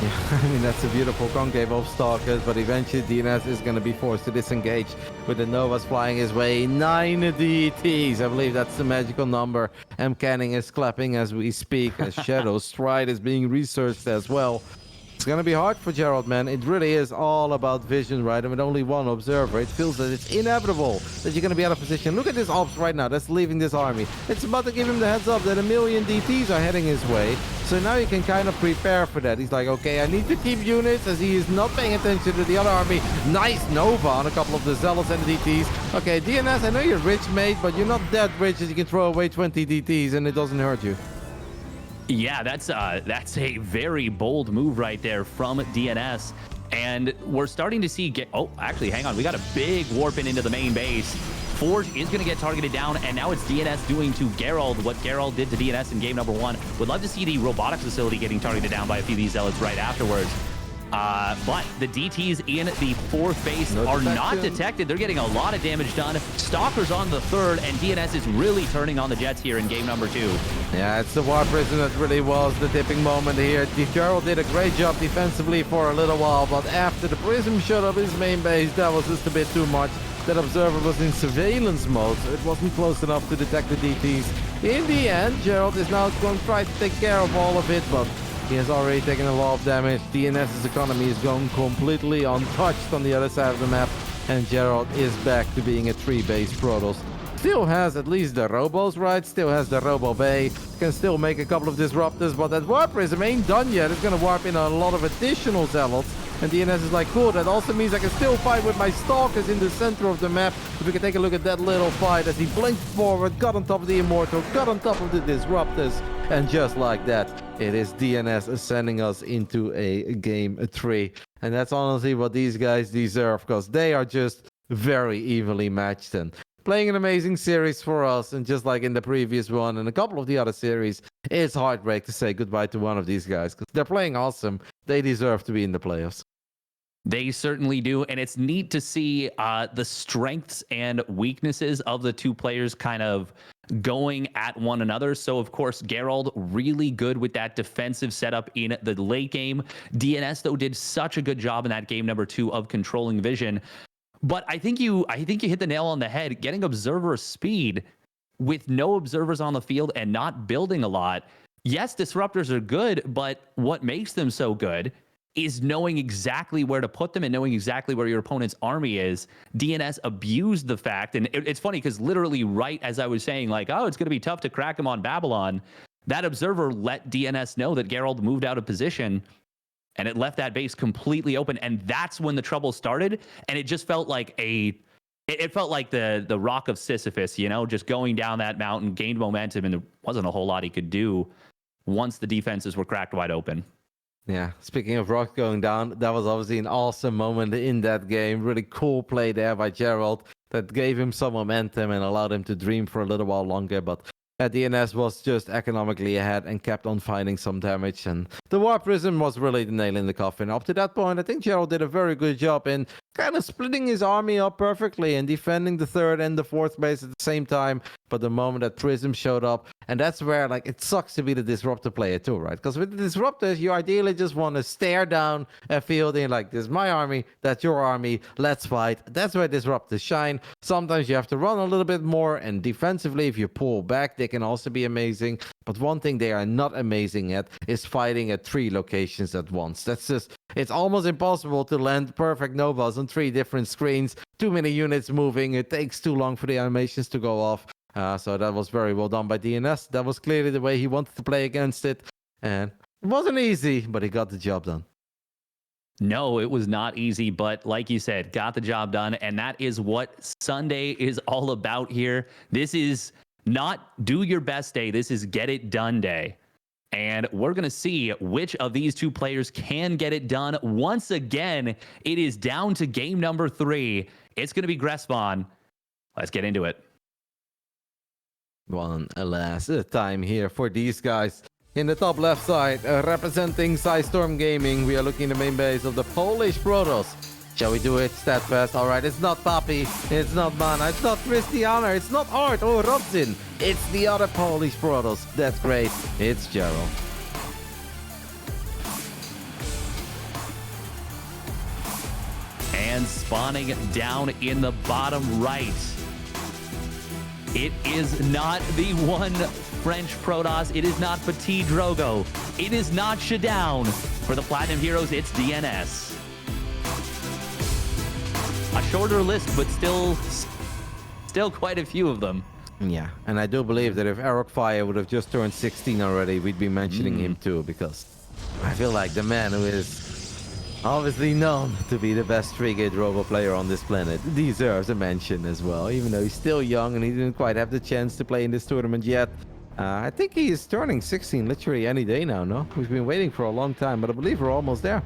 Yeah, I mean, that's a beautiful concave of Stalkers, but eventually DnS is going to be forced to disengage with the Novas flying his way. 9 DTs, I believe that's the magical number. M. Canning is clapping as we speak, as Shadow Stride is being researched as well. It's going to be hard for Gerald, man. It really is all about vision, right? And with only one observer, it feels that it's inevitable that you're going to be out of position. Look at this ops right now that's leaving this army. It's about to give him the heads up that 1 million DTs are heading his way. So now he can kind of prepare for that. He's like, okay, I need to keep units as he is not paying attention to the other army. Nice Nova on a couple of the Zealots and the DTs. Okay, DnS, I know you're rich, mate, but you're not that rich that you can throw away 20 DTs and it doesn't hurt you. Yeah, that's a very bold move right there from DnS. And we're starting to see oh, actually, hang on. We got a big warp into the main base. Forge is going to get targeted down, and now it's DnS doing to Gerald what Gerald did to DnS in game number 1. Would love to see the robotics facility getting targeted down by a few of these Zealots right afterwards. But the DTs in the 4th base are not detected. They're getting a lot of damage done. Stalker's on the 3rd, and DnS is really turning on the Jets here in game number 2. Yeah, it's the War Prison that really was the tipping moment here. Gerald did a great job defensively for a little while, but after the Prism shut up his main base, that was just a bit too much. That observer was in surveillance mode, so it wasn't close enough to detect the DTs. In the end, Gerald is now going to try to take care of all of it, but he has already taken a lot of damage. DnS's economy is going completely untouched on the other side of the map, and Gerald is back to being a 3-base Protoss. Still has at least the Robos, right? Still has the Robo Bay. Can still make a couple of disruptors, but that Warp Prism ain't done yet. It's going to warp in a lot of additional Zealots. And DnS is like, cool, that also means I can still fight with my Stalkers in the center of the map. If we can take a look at that little fight as he blinked forward, got on top of the Immortal, got on top of the Disruptors, and just like that, it is DnS sending us into a game 3. And that's honestly what these guys deserve, because they are just very evenly matched and playing an amazing series for us. And just like in the previous one and a couple of the other series, it's heartbreak to say goodbye to one of these guys, because they're playing awesome. They deserve to be in the playoffs. They certainly do, and it's neat to see the strengths and weaknesses of the two players kind of going at one another. So, of course, Gerald really good with that defensive setup in the late game. DnS, though, did such a good job in that game number 2 of controlling vision. But I think you hit the nail on the head. Getting observer speed with no observers on the field and not building a lot. Yes, disruptors are good, but what makes them so good is knowing exactly where to put them and knowing exactly where your opponent's army is. DnS abused the fact, and it's funny because literally right as I was saying, like, oh, it's going to be tough to crack him on Babylon, that observer let DnS know that Gerald moved out of position, and it left that base completely open, and that's when the trouble started, and it just felt like it felt like the Rock of Sisyphus, you know, just going down that mountain, gained momentum, and there wasn't a whole lot he could do once the defenses were cracked wide open. Yeah, speaking of Rock going down, that was obviously an awesome moment in that game. Really cool play there by Gerald that gave him some momentum and allowed him to dream for a little while longer. But DnS was just economically ahead and kept on finding some damage. And the Warp Prism was really the nail in the coffin. Up to that point, I think Gerald did a very good job in kind of splitting his army up perfectly and defending the 3rd and the 4th base at the same time. But the moment that Prism showed up, and that's where, like, it sucks to be the disruptor player too, right? Because with the disruptors, you ideally just want to stare down a field and like, this is my army, that's your army, let's fight. That's where disruptors shine. Sometimes you have to run a little bit more, and defensively, if you pull back, they can also be amazing. But one thing they are not amazing at is fighting at 3 locations at once. That's just, it's almost impossible to land perfect Novas on 3 different screens. Too many units moving, it takes too long for the animations to go off. So that was very well done by DnS. That was clearly the way he wanted to play against it. And it wasn't easy, but he got the job done. No, it was not easy, but like you said, got the job done. And that is what Sunday is all about here. This is not do your best day. This is get it done day. And we're going to see which of these two players can get it done. Once again, it is down to game number 3. It's going to be Gressvon. Let's get into it. One last time here for these guys. In the top left side, representing Storm Gaming, we are looking at the main base of the Polish Protoss. Shall we do it? Steadfast. All right, it's not Papi, it's not Mana, it's not Christiana, it's not Art or Rodzin. It's the other Polish Protoss. That's great. It's Gerald. and spawning down in the bottom right. It is not the one French Protoss. It is not Petit Drogo. It is not Shadown. For the Platinum Heroes, it's DnS. A shorter list, but still quite a few of them. Yeah, and I do believe that if Eric Fire would have just turned 16 already, we'd be mentioning him too, because I feel like the man who is obviously known to be the best 3-gate robo player on this planet deserves a mention as well, even though he's still young and he didn't quite have the chance to play in this tournament yet. I think he is turning 16 literally any day now, no? We've been waiting for a long time, but I believe we're almost there.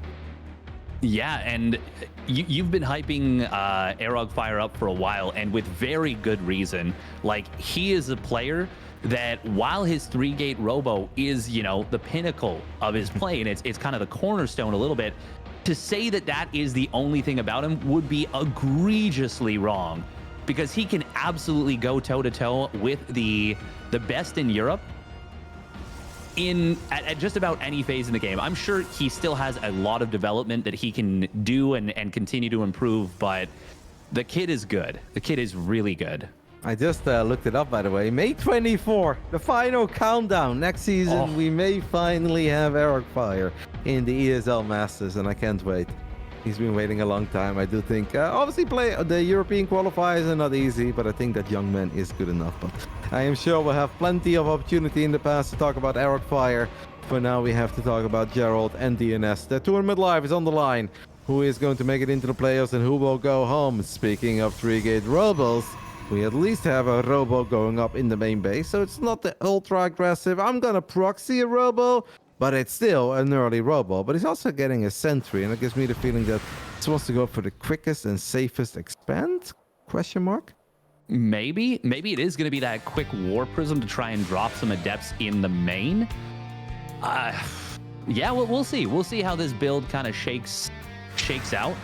Yeah, and you've been hyping Arog Fire up for a while, and with very good reason. Like, he is a player that while his 3-gate robo is, you know, the pinnacle of his play, and it's kind of the cornerstone a little bit, to say that that is the only thing about him would be egregiously wrong, because he can absolutely go toe-to-toe with the best in Europe at just about any phase in the game. I'm sure he still has a lot of development that he can do and continue to improve, but the kid is good. The kid is really good. I just looked it up, by the way. May 24, the final countdown. Next season, we may finally have Eric Fire in the ESL Masters, and I can't wait. He's been waiting a long time. I do think, obviously, the European qualifiers are not easy, but I think that young man is good enough. But I am sure we'll have plenty of opportunity in the past to talk about Eric Fire. For now, we have to talk about Gerald and DnS. The tournament live is on the line. Who is going to make it into the playoffs and who will go home? Speaking of 3-gate robos, we at least have a robo going up in the main base, so it's not the ultra aggressive, I'm gonna proxy a robo, but it's still an early robo. But he's also getting a sentry, and it gives me the feeling that he wants to go for the quickest and safest expand? Question mark? Maybe it is going to be that quick war prism to try and drop some adepts in the main. Yeah, we'll see. We'll see how this build kind of shakes out.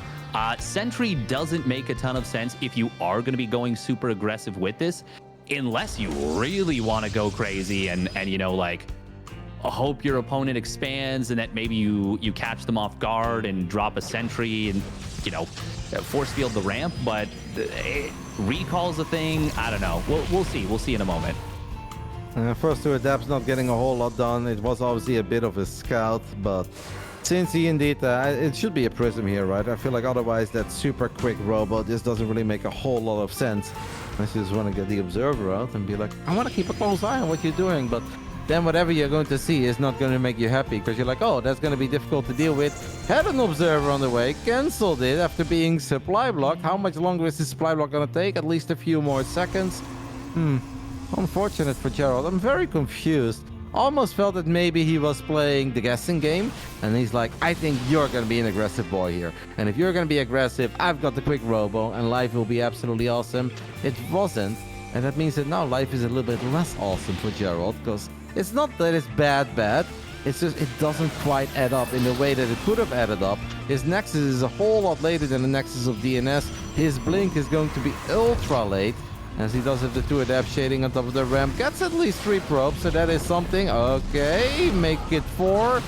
Sentry doesn't make a ton of sense if you are going to be going super aggressive with this, unless you really want to go crazy and you know, like, hope your opponent expands and that maybe you catch them off guard and drop a sentry and, you know, force field the ramp. But recall's a thing. I don't know. We'll see. We'll see in a moment. First two adapts not getting a whole lot done. It was obviously a bit of a scout, but since he indeed, it should be a prism here, right? I feel like otherwise that super quick robot just doesn't really make a whole lot of sense. Unless you just want to get the observer out and be like, I want to keep a close eye on what you're doing, but then whatever you're going to see is not going to make you happy, because you're like, oh, that's going to be difficult to deal with. Had an observer on the way, cancelled it after being supply blocked. How much longer is this supply block going to take? At least a few more seconds. Unfortunate for Gerald. I'm very confused. Almost felt that maybe he was playing the guessing game, and he's like, I think you're going to be an aggressive boy here. And if you're going to be aggressive, I've got the quick robo, and life will be absolutely awesome. It wasn't, and that means that now life is a little bit less awesome for Gerald, because it's not that it's bad. It's just it doesn't quite add up in the way that it could have added up. His Nexus is a whole lot later than the Nexus of DnS. His Blink is going to be ultra late, as he does have the 2 adapt shading on top of the ramp. Gets at least 3 probes, so that is something. Okay, make it 4.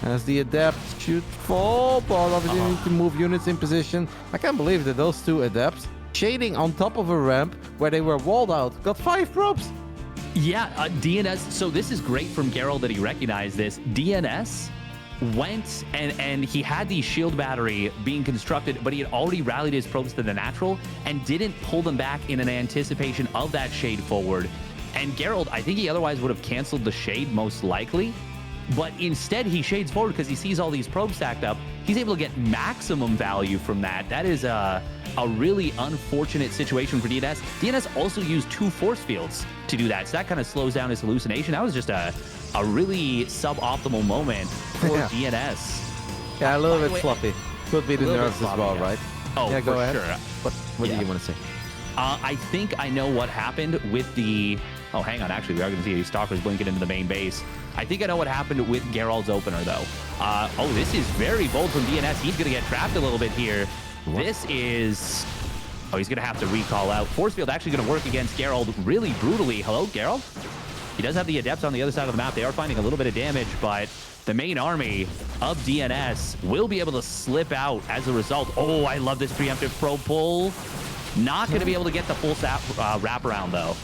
As the adapt should fall, but obviously need to move units in position. I can't believe that those 2 adapts shading on top of a ramp where they were walled out got 5 probes. Yeah, DnS. So this is great from Gerald that he recognized this. DnS went and he had the shield battery being constructed, but he had already rallied his probes to the natural and didn't pull them back in an anticipation of that shade forward. And Gerald, I think he otherwise would have canceled the shade most likely, but instead he shades forward because he sees all these probes stacked up. He's able to get maximum value from that. That is a really unfortunate situation for DnS. DnS also used 2 force fields to do that, so that kind of slows down his hallucination. That was just a really suboptimal moment for DnS. Yeah, a little bit sloppy. Could be the nerves as well, right? Oh, yeah, go ahead. Sure. What do you want to say? I think I know what happened with the... Oh, hang on. Actually, we are going to see these stalkers blinking into the main base. I think I know what happened with Gerald's opener, though. Oh, this is very bold from DnS. He's going to get trapped a little bit here. What? This is... Oh, he's going to have to recall out. Force field actually going to work against Gerald really brutally. Hello, Gerald? He does have the adepts on the other side of the map. They are finding a little bit of damage, but the main army of DNS will be able to slip out as a result. Oh, I love this preemptive pro pull. Not going to be able to get the full wraparound, though.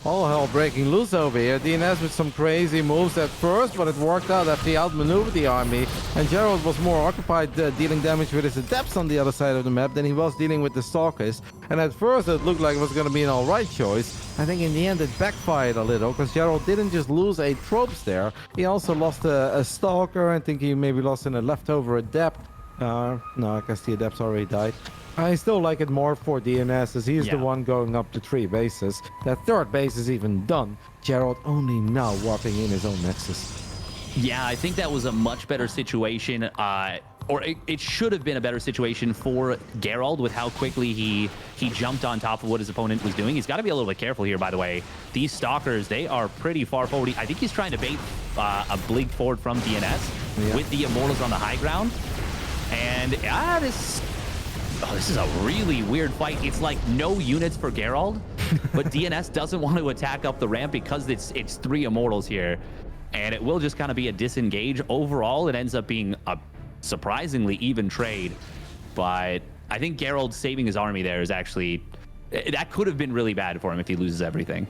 All hell breaking loose over here. DNS with some crazy moves at first, but it worked out after he outmaneuvered the army. And Gerald was more occupied dealing damage with his adepts on the other side of the map than he was dealing with the stalkers. And at first it looked like it was going to be an alright choice. I think in the end it backfired a little, because Gerald didn't just lose 8 tropes there. He also lost a stalker. I think he maybe lost in a leftover adept. No, I guess the adepts already died. I still like it more for DNS, as he's the one going up to 3 bases. That 3rd base is even done. Gerald only now warping in his own nexus. Yeah, I think that was a much better situation, or it should have been a better situation for Gerald with how quickly he jumped on top of what his opponent was doing. He's got to be a little bit careful here, by the way. These stalkers, they are pretty far forward. I think he's trying to bait a blink forward from DNS with the Immortals on the high ground. And this is a really weird fight. It's like no units for Gerald, but DNS doesn't want to attack up the ramp because it's 3 Immortals here. And it will just kind of be a disengage. Overall, it ends up being a surprisingly even trade. But I think Gerald saving his army there is actually... that could have been really bad for him if he loses everything.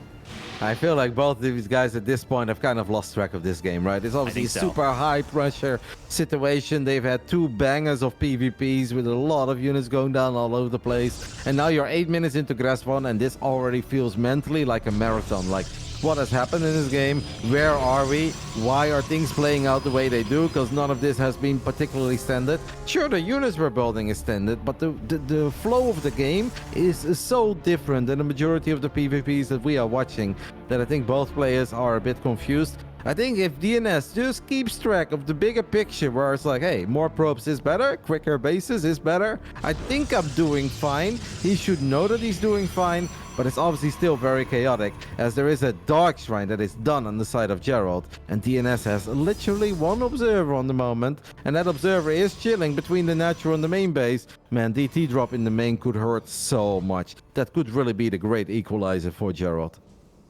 I feel like both of these guys at this point have kind of lost track of this game, right? It's obviously a super high pressure situation. They've had 2 bangers of PvPs with a lot of units going down all over the place. And now you're 8 minutes into Grass 1 and this already feels mentally like a marathon. Like, what has happened in this game? Where are we? Why are things playing out the way they do? Because none of this has been particularly standard. Sure, the units we're building is standard, but the flow of the game is so different than the majority of the PvPs that we are watching that I think both players are a bit confused. I think if DNS just keeps track of the bigger picture where it's like, hey, more probes is better, quicker bases is better, I think I'm doing fine. He should know that he's doing fine, but it's obviously still very chaotic, as there is a dark shrine that is done on the side of Gerald, and DNS has literally 1 observer on the moment, and that observer is chilling between the natural and the main base. Man, DT drop in the main could hurt so much. That could really be the great equalizer for Gerald.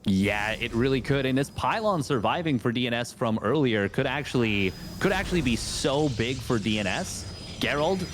Yeah, it really could. And this pylon surviving for DNS from earlier could actually be so big for DNS. Gerald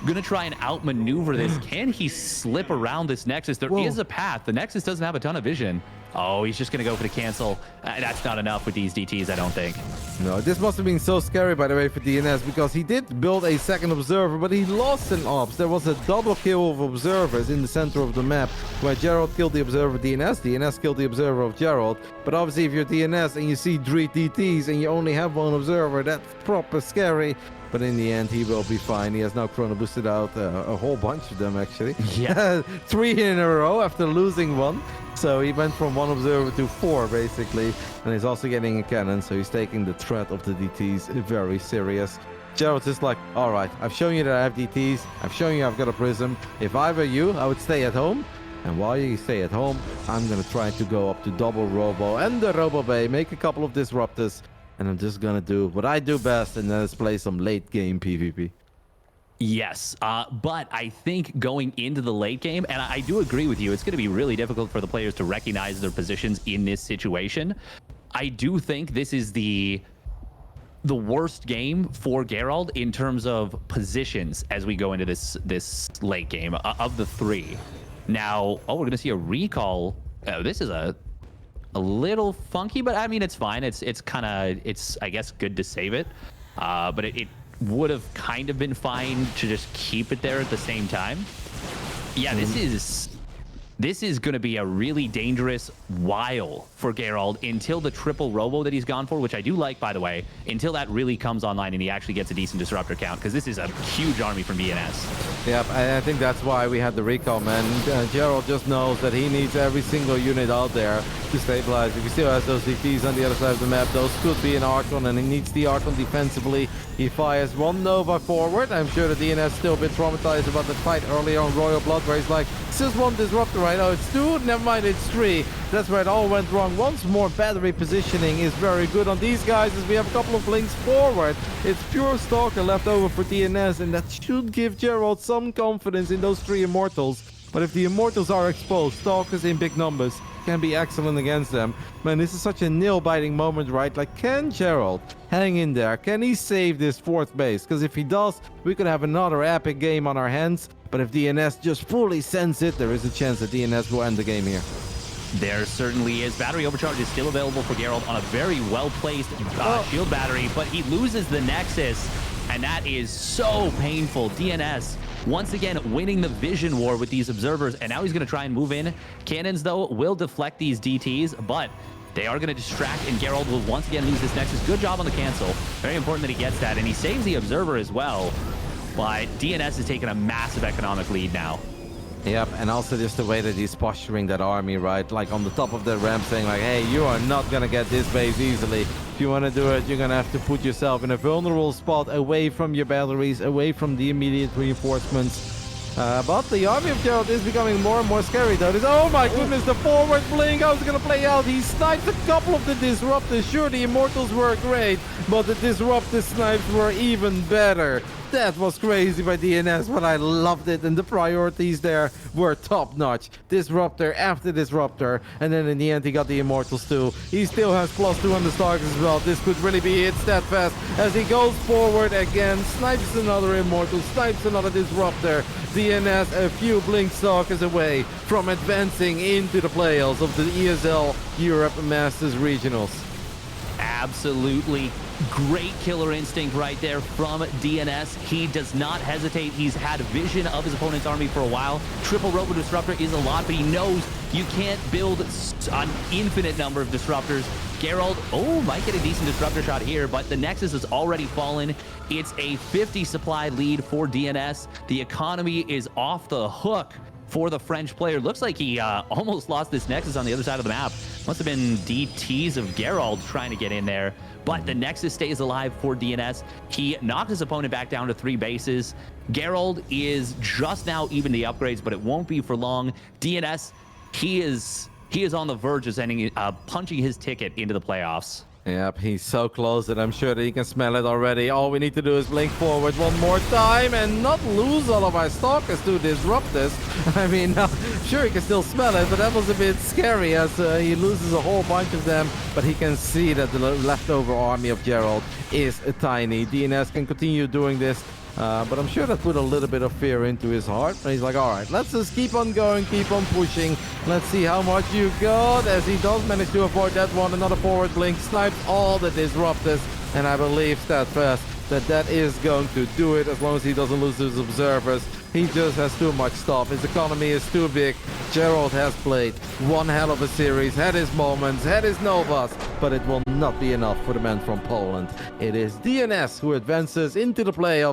gonna try and outmaneuver this. Can he slip around this Nexus? There is a path. The Nexus doesn't have a ton of vision. Oh, he's just gonna go for the cancel. That's not enough with these DTs, I don't think. No, this must have been so scary, by the way, for DNS, because he did build a 2nd observer, but he lost an ops. There was a double kill of observers in the center of the map, where Gerald killed the observer DNS, DNS killed the observer of Gerald. But obviously, if you're DNS and you see 3 DTs and you only have 1 observer, that's proper scary. But in the end, he will be fine. He has now chrono boosted out a whole bunch of them, actually. Yeah. 3 in a row after losing 1. So he went from 1 observer to 4, basically. And he's also getting a cannon, so he's taking the threat of the DTs very serious. Gerald's just like, all right, I've shown you that I have DTs. I've shown you I've got a prism. If I were you, I would stay at home. And while you stay at home, I'm going to try to go up to double Robo and the Robo Bay, make a couple of disruptors. And I'm just going to do what I do best, and then let's play some late game PvP. Yes, but I think going into the late game, and I do agree with you, it's going to be really difficult for the players to recognize their positions in this situation. I do think this is the worst game for Gerald in terms of positions as we go into this late game of the 3. Now, we're going to see a recall. This is a little funky, but I mean, it's fine. It's I guess good to save it. But it would have kind of been fine to just keep it there at the same time. Yeah, this is going to be a really dangerous while for Gerald until the triple robo that he's gone for, which I do like, by the way, until that really comes online and he actually gets a decent disruptor count, because this is a huge army from DNS. Yeah, I think that's why we had the recall, man. Gerald just knows that he needs every single unit out there to stabilize. If he still has those DTs on the other side of the map, those could be an Archon, and he needs the Archon defensively. He fires 1 Nova forward. I'm sure the DNS still a bit traumatized about the fight earlier on Royal Blood, where he's like, it's just 1 disruptor right now. It's 2, never mind, it's 3. That's where it all went wrong. Once more, battery positioning is very good on these guys, as we have a couple of blinks forward. It's pure Stalker left over for DNS, and that should give Gerald some confidence in those 3 Immortals. But if the Immortals are exposed, Stalkers in big numbers, can be excellent against them. Man, this is such a nail-biting moment, right? Like, can Gerald hang in there? Can he save this 4th base? Because if he does, we could have another epic game on our hands. But if DNS just fully sends it, there is a chance that DNS will end the game here. There certainly is. Battery overcharge is still available for Gerald on a very well-placed shield battery, but he loses the Nexus, and that is so painful. DNS once again winning the vision war with these observers, and now he's going to try and move in. Cannons, though, will deflect these DTs, but they are going to distract, and Gerald will once again lose this Nexus. Good job on the cancel. Very important that he gets that, and he saves the observer as well. But DNS is taking a massive economic lead now. Yep, and also just the way that he's posturing that army, right? Like on the top of the ramp saying like, hey, you are not going to get this base easily. If you want to do it, you're going to have to put yourself in a vulnerable spot away from your batteries, away from the immediate reinforcements. But the army of Gerald is becoming more and more scary, though. Oh my goodness, the forward blink, how's it going to play out? He sniped a couple of the disruptors. Sure, the immortals were great, but the disruptor snipes were even better. That was crazy by DNS, but I loved it, and the priorities there were top-notch. Disruptor after Disruptor, and then in the end he got the Immortals too. He still has +2 on the targets as well. This could really be it Steadfast as he goes forward again, snipes another Immortal, snipes another Disruptor. DNS a few Blink Stalkers away from advancing into the playoffs of the ESL Europe Masters Regionals. Absolutely great killer instinct right there from DNS. He does not hesitate. He's had vision of his opponent's army for a while. Triple Robo Disruptor is a lot, but he knows you can't build an infinite number of disruptors. Gerald, might get a decent disruptor shot here, but the Nexus has already fallen. It's a 50 supply lead for DNS. The economy is off the hook for the French player. Looks like he almost lost this Nexus on the other side of the map. Must have been DTs of Gerald trying to get in there, but the Nexus stays alive for DNS. He knocked his opponent back down to 3 bases. Gerald is just now even the upgrades, but it won't be for long. DNS, he is on the verge of punching his ticket into the playoffs. Yep, he's so close that I'm sure that he can smell it already. All we need to do is blink forward one more time and not lose all of our stalkers to disrupt this. I mean, sure, he can still smell it, but that was a bit scary as he loses a whole bunch of them. But he can see that the leftover army of Gerald is tiny. DNS can continue doing this. But I'm sure that put a little bit of fear into his heart. And he's like, all right, let's just keep on going, keep on pushing. Let's see how much you got. As he does manage to avoid that one. Another forward blink, snipes all the disruptors. And I believe Steadfast that is going to do it as long as he doesn't lose his observers. He just has too much stuff. His economy is too big. Gerald has played one hell of a series, had his moments, had his novas, but it will not be enough for the man from Poland. It is DNS who advances into the playoffs